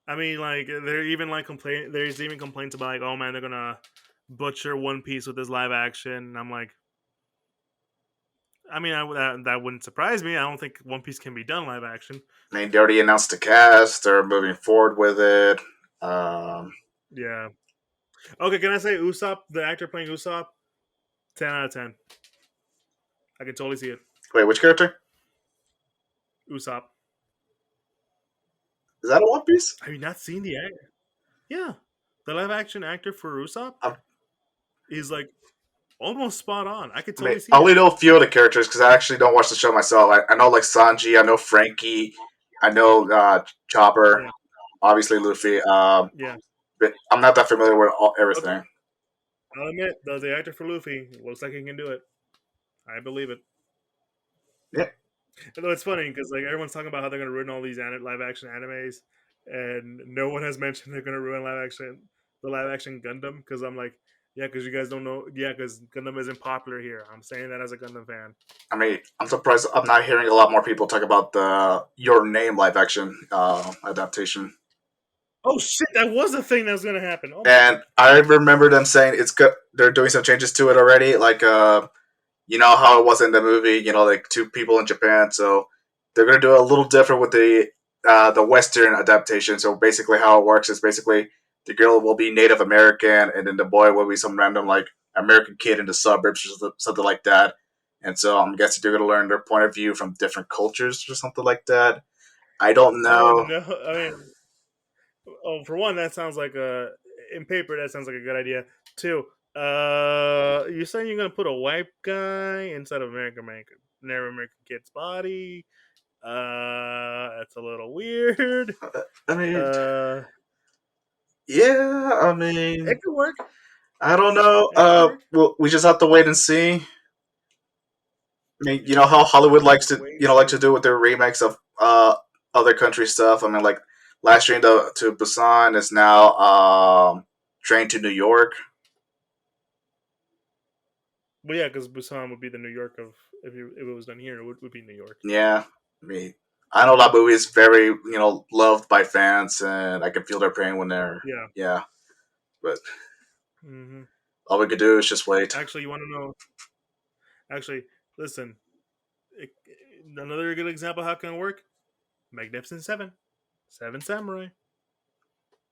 I mean, like they're even like complain. There's even complaints about like, oh man, they're gonna butcher One Piece with this live action. And I'm like, I mean, that wouldn't surprise me. I don't think One Piece can be done live action. I mean, they already announced the cast. They're moving forward with it. Um, Yeah. Okay, can I say Usopp, the actor playing Usopp, 10 out of 10. I can totally see it. wait, which character? Usopp. Is that a One Piece? Have you not seen the actor? Yeah, the live action actor for Usopp I is like almost spot on. I could mean, totally see I only that. know a few of the characters because I actually don't watch the show myself. I know like Sanji. I know Frankie. I know Chopper. Yeah, Obviously Luffy. yeah. But I'm not that familiar with Okay, everything. I'll admit, the actor for Luffy looks like he can do it. I believe it. Yeah, Although it's funny because like everyone's talking about how they're gonna ruin all these live action animes, and no one has mentioned they're gonna ruin the live action Gundam. Because I'm like, yeah, because you guys don't know, yeah, because Gundam isn't popular here. I'm saying that as a Gundam fan. I mean, I'm surprised I'm not hearing a lot more people talk about the Your Name live action adaptation. Oh shit, that was a thing that was gonna happen. Oh my And god. I remember them saying it's good. They're doing some changes to it already. Like, you know how it was in the movie. You know, like two people in Japan. So they're gonna do a little different with the Western adaptation. So basically, how it works is basically the girl will be Native American, and then the boy will be some random like American kid in the suburbs or something like that. And so I'm guessing they're gonna learn their point of view from different cultures or something like that. I don't Oh know. no, I mean, oh, for one, that sounds like a in paper. That sounds like a good idea. Two, you're saying you're gonna put a white guy inside of Native American kid's body? That's a little weird. I mean, Uh, yeah. I it mean, could work. I don't know. It could work. Well, we just have to wait and see. I mean, you know Yeah, how Hollywood we'll likes have to to, wait and like see. to do with their remakes of other country stuff. I mean, like last train to Busan is now Train to New York. But yeah, because Busan would be the New York of if it was done here, would be New York. Yeah, I mean, I know that movie is very loved by fans, and I can feel their pain when they're Yeah. yeah. But hmm all we could do is just wait. Actually, you want to know? Actually, listen. Another good example of how it can work. Magnificent Seven, Seven Samurai.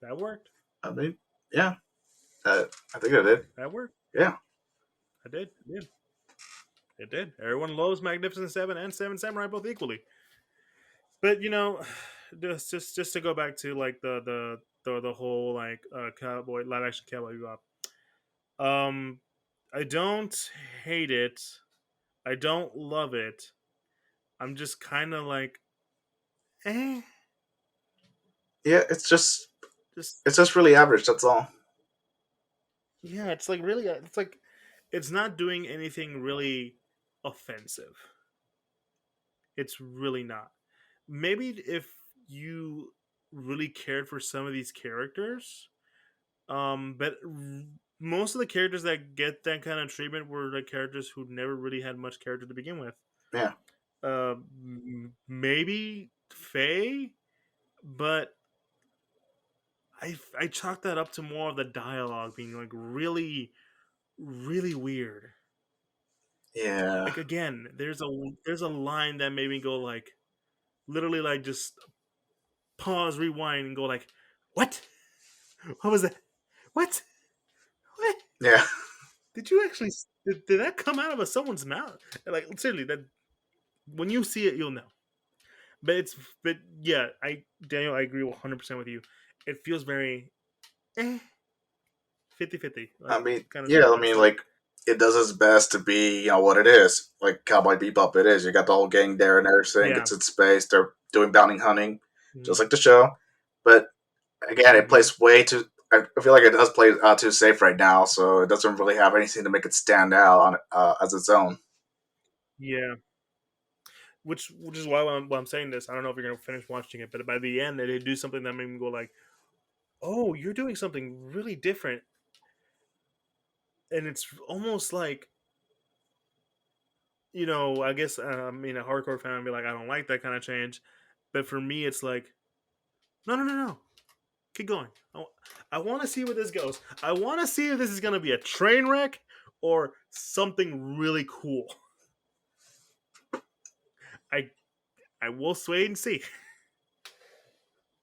That worked. I mean, yeah, I think I did. That worked. Yeah, I did. It did. It did. Everyone loves Magnificent Seven and Seven Samurai both equally. But just to go back to like the whole like cowboy live action cowboy bebop. Um, I don't hate it. I don't love it. I'm just kind of like, eh, yeah. just It's just really average. That's all. yeah. It's like really, it's like it's not doing anything really offensive. It's really not. Maybe if you really cared for some of these characters, but most of the characters that get that kind of treatment were the characters who never really had much character to begin with. Yeah, Maybe Faye, but I chalk that up to more of the dialogue being like really really weird. yeah, Like again, there's a line that made me go like literally like just pause, rewind, and go like, what? What was that? What? What? yeah. Did you actually? Did that come out of someone's mouth? Like seriously, that when you see it, you'll know. But but yeah, I Daniel, I agree 100% with you. It feels very eh, 50-50, I like mean, kind of yeah, I stuff. mean, Like like it does its best to be, what it is, like Cowboy Bebop. It is. You got the whole gang there and everything. yeah, It's in space. They're doing bounty hunting, mm-hmm. just like the show. But again, it Mm-hmm. plays way too. I feel like it does play too safe right now, so it doesn't really have anything to make it stand out on as its own. Yeah. Which is why I'm saying this. I don't know if you're gonna finish watching it, but by the end, they do something that made me go like, "Oh, you're doing something really different," and it's almost like I guess I mean a hardcore fan would be like, "I don't like that kind of change," but for me, it's like, "No, no, no, no, keep going. I want to see where this goes. I want to see if this is gonna be a train wreck or something really cool." I I will wait and see.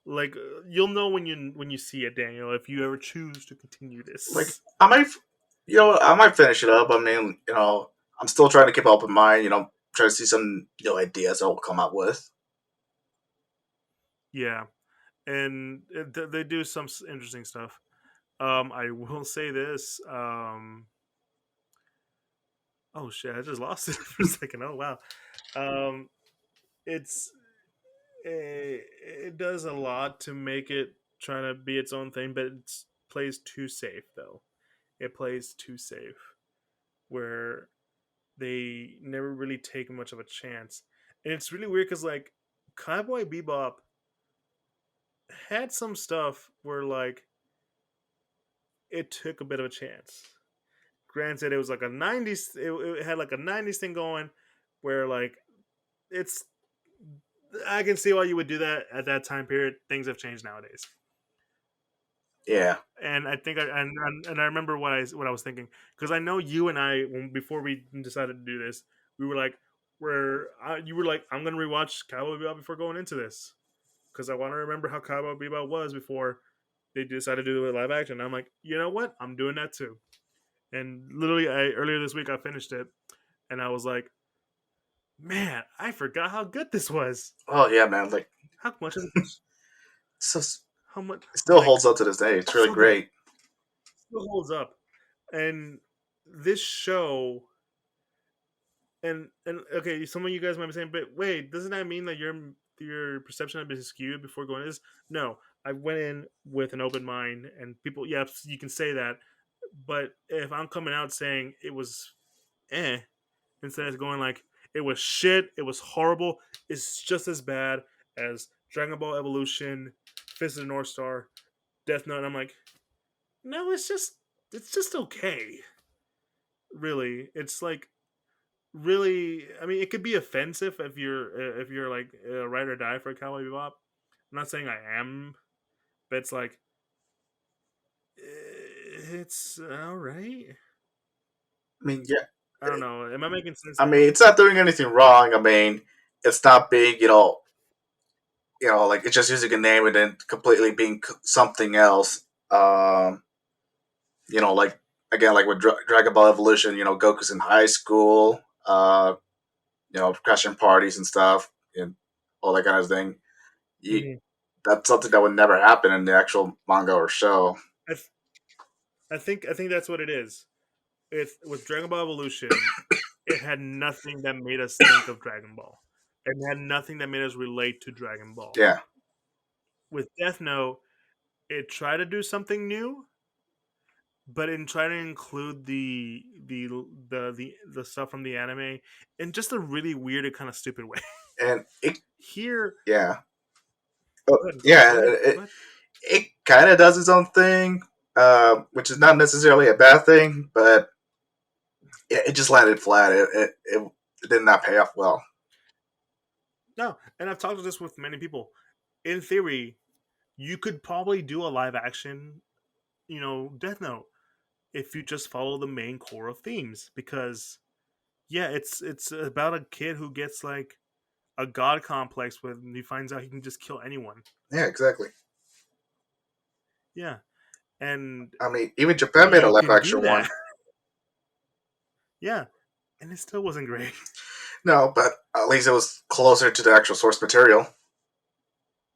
Like you'll know when you see it, Daniel, if you ever choose to continue Like this. I might, I might finish it up. I mean, I'm still trying to keep an open mind. Try to see some ideas I'll come up with. Yeah, and they do some interesting stuff. I will say this. Oh shit, I just lost it for a second. Oh wow. Um, it's it does a lot to make it trying to be its own thing, but it plays too safe though. It plays too safe, where they never really take much of a chance, and it's really weird because like Cowboy Bebop had some stuff where like it took a bit of a chance. Granted, it was like a '90s. It had like a '90s thing going, where like it's. I can see why you would do that at that time period. Things have changed nowadays, Yeah. and I think and I remember what I was thinking because I know you and I before we decided to do this, we were like, you were like, I'm gonna rewatch Cowboy Bebop before going into this because I want to remember how Cowboy Bebop was before they decided to do it live action. And I'm like, you know what? I'm doing that too. And literally, earlier this week I finished it, and I was like, man, I forgot how good this was. Oh yeah, man. Like How much of so, how much it still like holds up to this day. It's really so good. great. Still holds up. And this show and okay, some of you guys might be saying, but wait, doesn't that mean that your perception had been skewed before going to this? No, I went in with an open mind, and people, yeah, you can say that, but if I'm coming out saying it was eh, instead of going like it was shit, it was horrible, it's just as bad as Dragon Ball Evolution, Fist of the North Star, Death Note. And I'm like, no, it's just okay. Really, it's like really. I mean, it could be offensive if you're like ride or die for Cowboy Bebop. I'm not saying I am, but it's like it's all right. I mean, yeah. I don't know. Am I making sense, I mean, Daniel? it's not doing anything wrong. I mean, it's not being, like it's just using a name and then completely being something else. Like again, like with Dragon Ball Evolution, Goku's in high school, crashing parties and stuff, and all that kind of thing. You, Mm-hmm. that's something that would never happen in the actual manga or show. I, th- I think that's what it is. With Dragon Ball Evolution, it had nothing that made us think of Dragon Ball. It had nothing that made us relate to Dragon Ball. Yeah, With Death Note, it tried to do something new, but in trying to include the stuff from the anime in just a really weird and kind of stupid way. and it, Here, yeah, oh, go ahead, yeah, go ahead, go it, ahead. it kind of does its own thing, which is not necessarily a bad thing, but it just landed flat. It did not pay off well. No, and I've talked to this with many people. In theory, you could probably do a live action, Death Note if you just follow the main core of themes. Because yeah, it's about a kid who gets like a god complex when he finds out he can just kill anyone. Yeah, exactly. Yeah, and I mean, even Japan made a you live can do action that. one. Yeah, and it still wasn't great. No, but at least it was closer to the actual source material.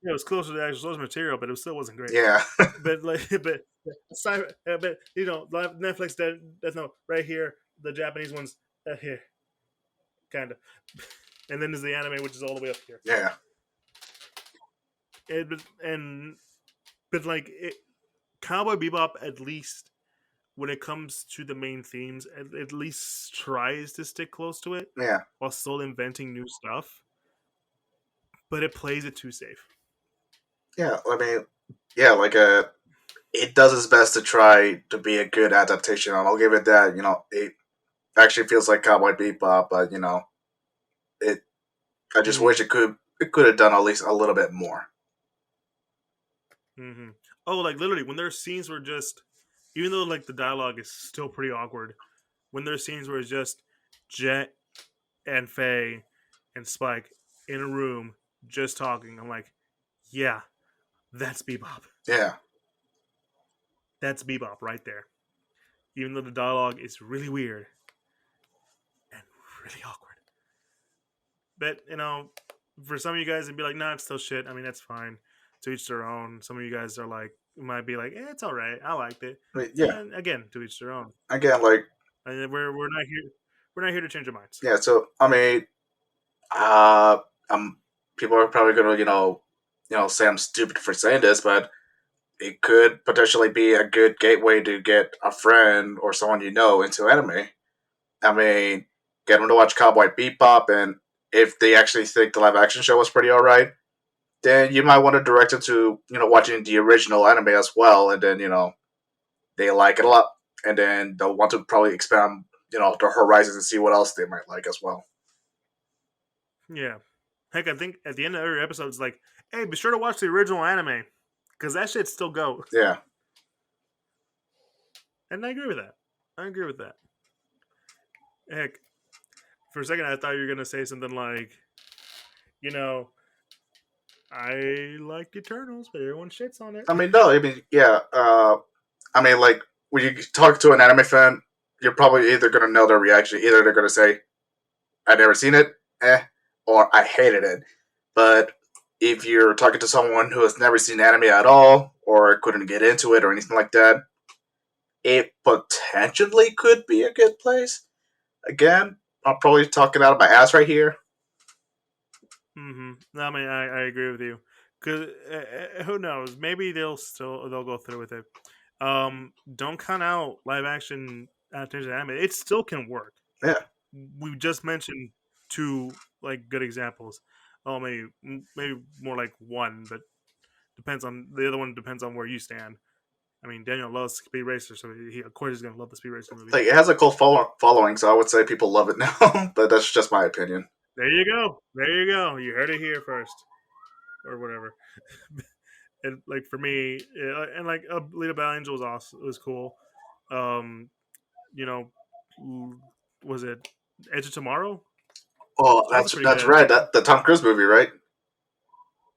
Yeah, it was closer to the actual source material, but it still wasn't great. Yeah, But like, but Netflix does know right here. The Japanese ones here, kind of, and then there's the anime, which is all the way up here. yeah, And but like Cowboy Bebop, at least when it comes to the main themes, at least tries to stick close to it yeah, while still inventing new stuff. But it plays it too safe. yeah. I mean, yeah, like it does its best to try to be a good adaptation, and I'll give it that. It actually feels like Cowboy Bebop, but it. I just Mm-hmm. wish it could have done at least a little bit more. Mm-hmm. Oh, like literally, when there's scenes where just, even though like the dialogue is still pretty awkward, when there's scenes where it's just Jet and Faye and Spike in a room just talking, I'm like, yeah, that's Bebop. Yeah, That's Bebop right there. Even though the dialogue is really weird and really awkward. But for some of you guys, it'd be like, nah, it's still shit. I mean, that's fine. To each their own. Some of you guys are like, might be like, it's all right. I liked it. but yeah. And again, to each their own. Again, like And we're not here. We're not here to change your minds. yeah. So I mean, uh, people are probably gonna say I'm stupid for saying this, but it could potentially be a good gateway to get a friend or someone into anime. I mean, get them to watch Cowboy Bebop, and if they actually think the live action show was pretty alright, then you might want to direct them to watching the original anime as well, and then they like it a lot, and then they'll want to probably expand their horizons and see what else they might like as well. Yeah. Heck, I think at the end of every episode, it's like, hey, be sure to watch the original anime because that shit still go. Yeah, And I agree with that. I agree with that. Heck, for a second, I thought you were gonna say something like, you know, I like Eternals, but everyone shits on it. I mean, no, I mean, yeah, I mean, like when you talk to an anime fan, you're probably either gonna know their reaction. Either they're gonna say, "I never seen it," or "I hated it." But if you're talking to someone who has never seen anime at all, or couldn't get into it, or anything like that, it potentially could be a good place. Again, I'm probably talking out of my ass right here. Mm-hmm. I mean, I agree with you. Cause who knows? Maybe they'll go through with it. Don't count out live action adaptation of anime. It still can work. Yeah, We just mentioned two like good examples. Oh, maybe more like one, but depends on the other one. Depends on where you stand. I mean, Daniel loves Speed Racer, so he of course he's gonna love the Speed Racer movie. like it has a cult following, so I would say people love it now. But that's just my opinion. There you go. There you go. You heard it here first, or whatever. And like for me, and like Alita Battle Angel was awesome. It was cool. Um, you know, was it Edge of Tomorrow? Oh, That was a pretty that's good right. adaptation. That the Tom Cruise movie, right?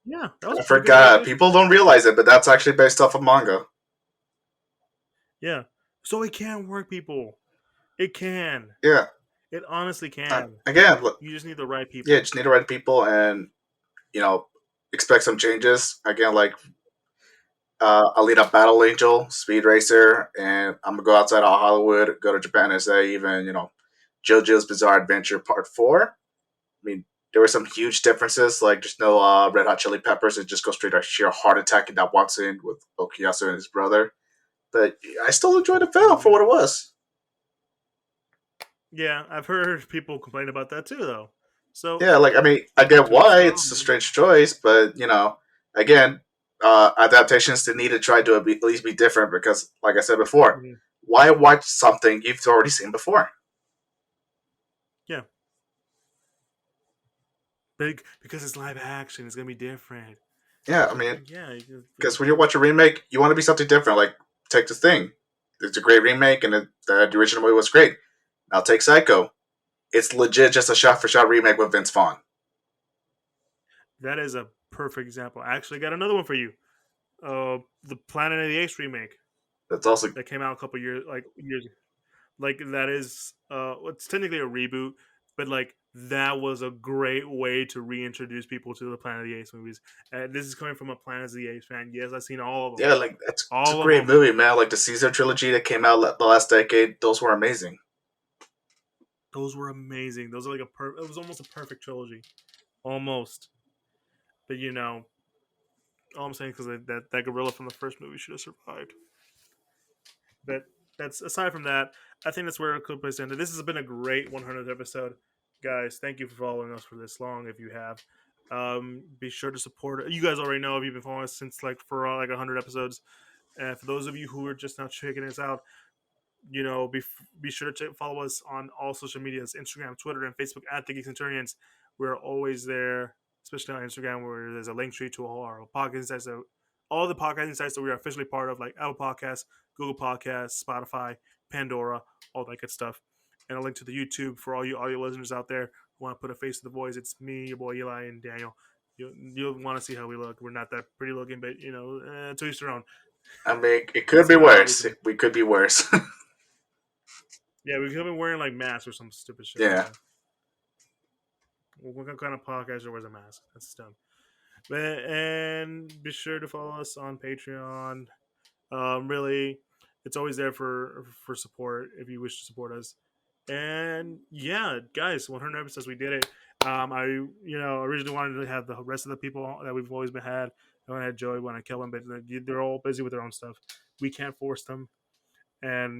Yeah, that was I a pretty good forgot. adaptation. People don't realize it, but that's actually based off of manga. Yeah, so it can work, people. It can. Yeah. It honestly can. Again, look, You just need the right yeah, people. just need the right people and you know expect some changes. Again, like Alita Battle Angel, Speed Racer, and I'm gonna go outside of Hollywood, go to Japan and say even JoJo's Bizarre Adventure Part 4. I mean, there were some huge differences, like just no Red Hot Chili Peppers. It just goes straight to sheer heart attack in that one scene with Okuyasu and his brother. But I still enjoyed the film for Hmm. what it was. Yeah, I've heard people complain about that too, though. So Yeah, like I mean, I get to each why their it's a own. strange choice, but again, adaptations, they need to try to at least be different because, like I said before, Mhm. why watch something you've already seen before? Yeah, big because it's live action. It's gonna be different. Yeah, I mean, Yeah, because when you watch a remake, you want to be something different. Like, take the thing. It's a great remake, and the original movie was great. Now take Psycho. It's legit just a shot for shot remake with Vince Vaughn. that is a perfect example. I actually got another one for you. The Planet of the Apes remake That's also that came out a couple years, like years, like that is it's technically a reboot, but like that was a great way to reintroduce people to the Planet of the Apes movies. This is coming from a Planet of the Apes fan. Yes, I've seen all of them, yeah, like it's a all of great them. movie, man. Like the Caesar trilogy that came out the last decade, those were amazing. Those were amazing. Those are like it was almost a perfect trilogy, almost. But all I'm saying is that gorilla from the first movie should have survived. But that's aside from that, I think that's where a good place to end it. This has been a great 100th episode, guys. Thank you for following us for this long. If you have, be sure to support it. You guys already know if you've been following us since like for like 100 episodes. And for those of you who are just now checking us out, be sure to follow us on all social medias: Instagram, Twitter, and Facebook at the Geek Centurions. We're always there, especially on Instagram, where there's a link tree to all our podcast sites. So all the podcasting sites that we are officially part of, like Apple Podcasts, Google Podcasts, Spotify, Pandora, all that good stuff, and a link to the YouTube for all you audio listeners out there who want to put a face to the voice. It's me, your boy Eli, and Daniel. You'll want to see how we look. We're not that pretty looking, but to each their own. I mean, it could That's be me, worse. obviously. We could be worse. Yeah, we could have been wearing like masks or some stupid shit like Yeah, that. What kind of podcaster wears a mask? That's dumb. And be sure to follow us on Patreon. Really, it's always there for support if you wish to support us. And yeah, guys, 100 episodes, we did it. I originally wanted to have the rest of the people that we've always been had. I wanted to have Joey, wanted to kill him, but they're all busy with their own stuff. We can't force them, and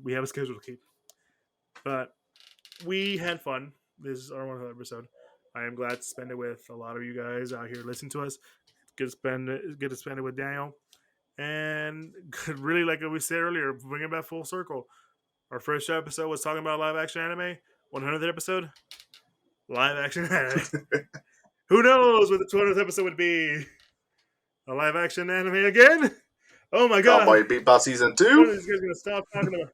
we have a schedule to keep. But we had fun. This is our 100th episode. I am glad to spend it with a lot of you guys out here listening to us. Get to spend it with Daniel, and really like we said earlier, bring it back full circle. Our first episode was talking about live action anime. 100th episode, live action anime. Who knows what the 200th episode would be? A live action anime again? Oh my god! Cowboy Bebop season When two, are these guys gonna stop talking about?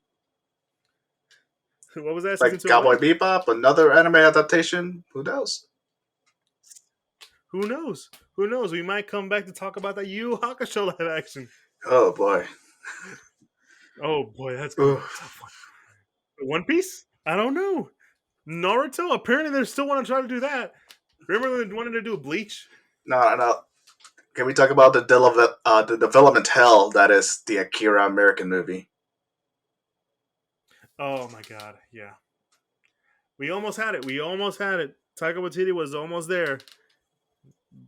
What was that? Season like two of Cowboy what? Bebop, another anime adaptation. Who knows? Who knows? Who knows? We might come back to talk about that Yu Yu Hakusho live action. Oh boy. Oh boy, that's gonna be a Oof. tough one. One Piece? I don't know. Naruto? Apparently, they still want to try to do that. Remember when they wanted to do Bleach? No, no, no. Can we talk about the development hell that is the Akira American movie? Oh my god, yeah. We almost had it. We almost had it. Taika Waititi was almost there,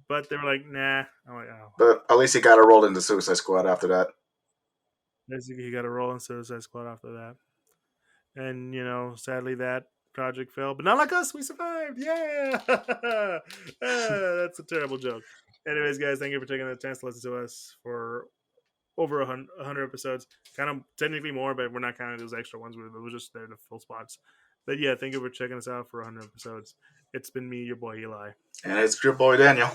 but they were like, "Nah." I'm like, "Oh, But at least he got a role in the Suicide Squad after that. basically he got a role in Suicide Squad after that." And sadly that project fell, but not like us. We survived. Yeah. That's a terrible joke. Anyways, guys, thank you for taking the chance to listen to us for over 100 episodes. Kind of technically more, but we're not counting those extra ones. We're just there to fill spots. But yeah, thank you for checking us out for 100 episodes. It's been me, your boy Eli, And it's your boy Daniel.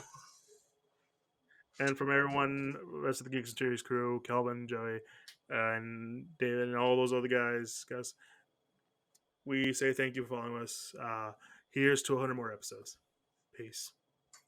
and from everyone, rest of the Geek Centurions crew, Kelvin, Joey, and David, and all those other guys. We say thank you for following us. Here's to 100 more episodes. Peace.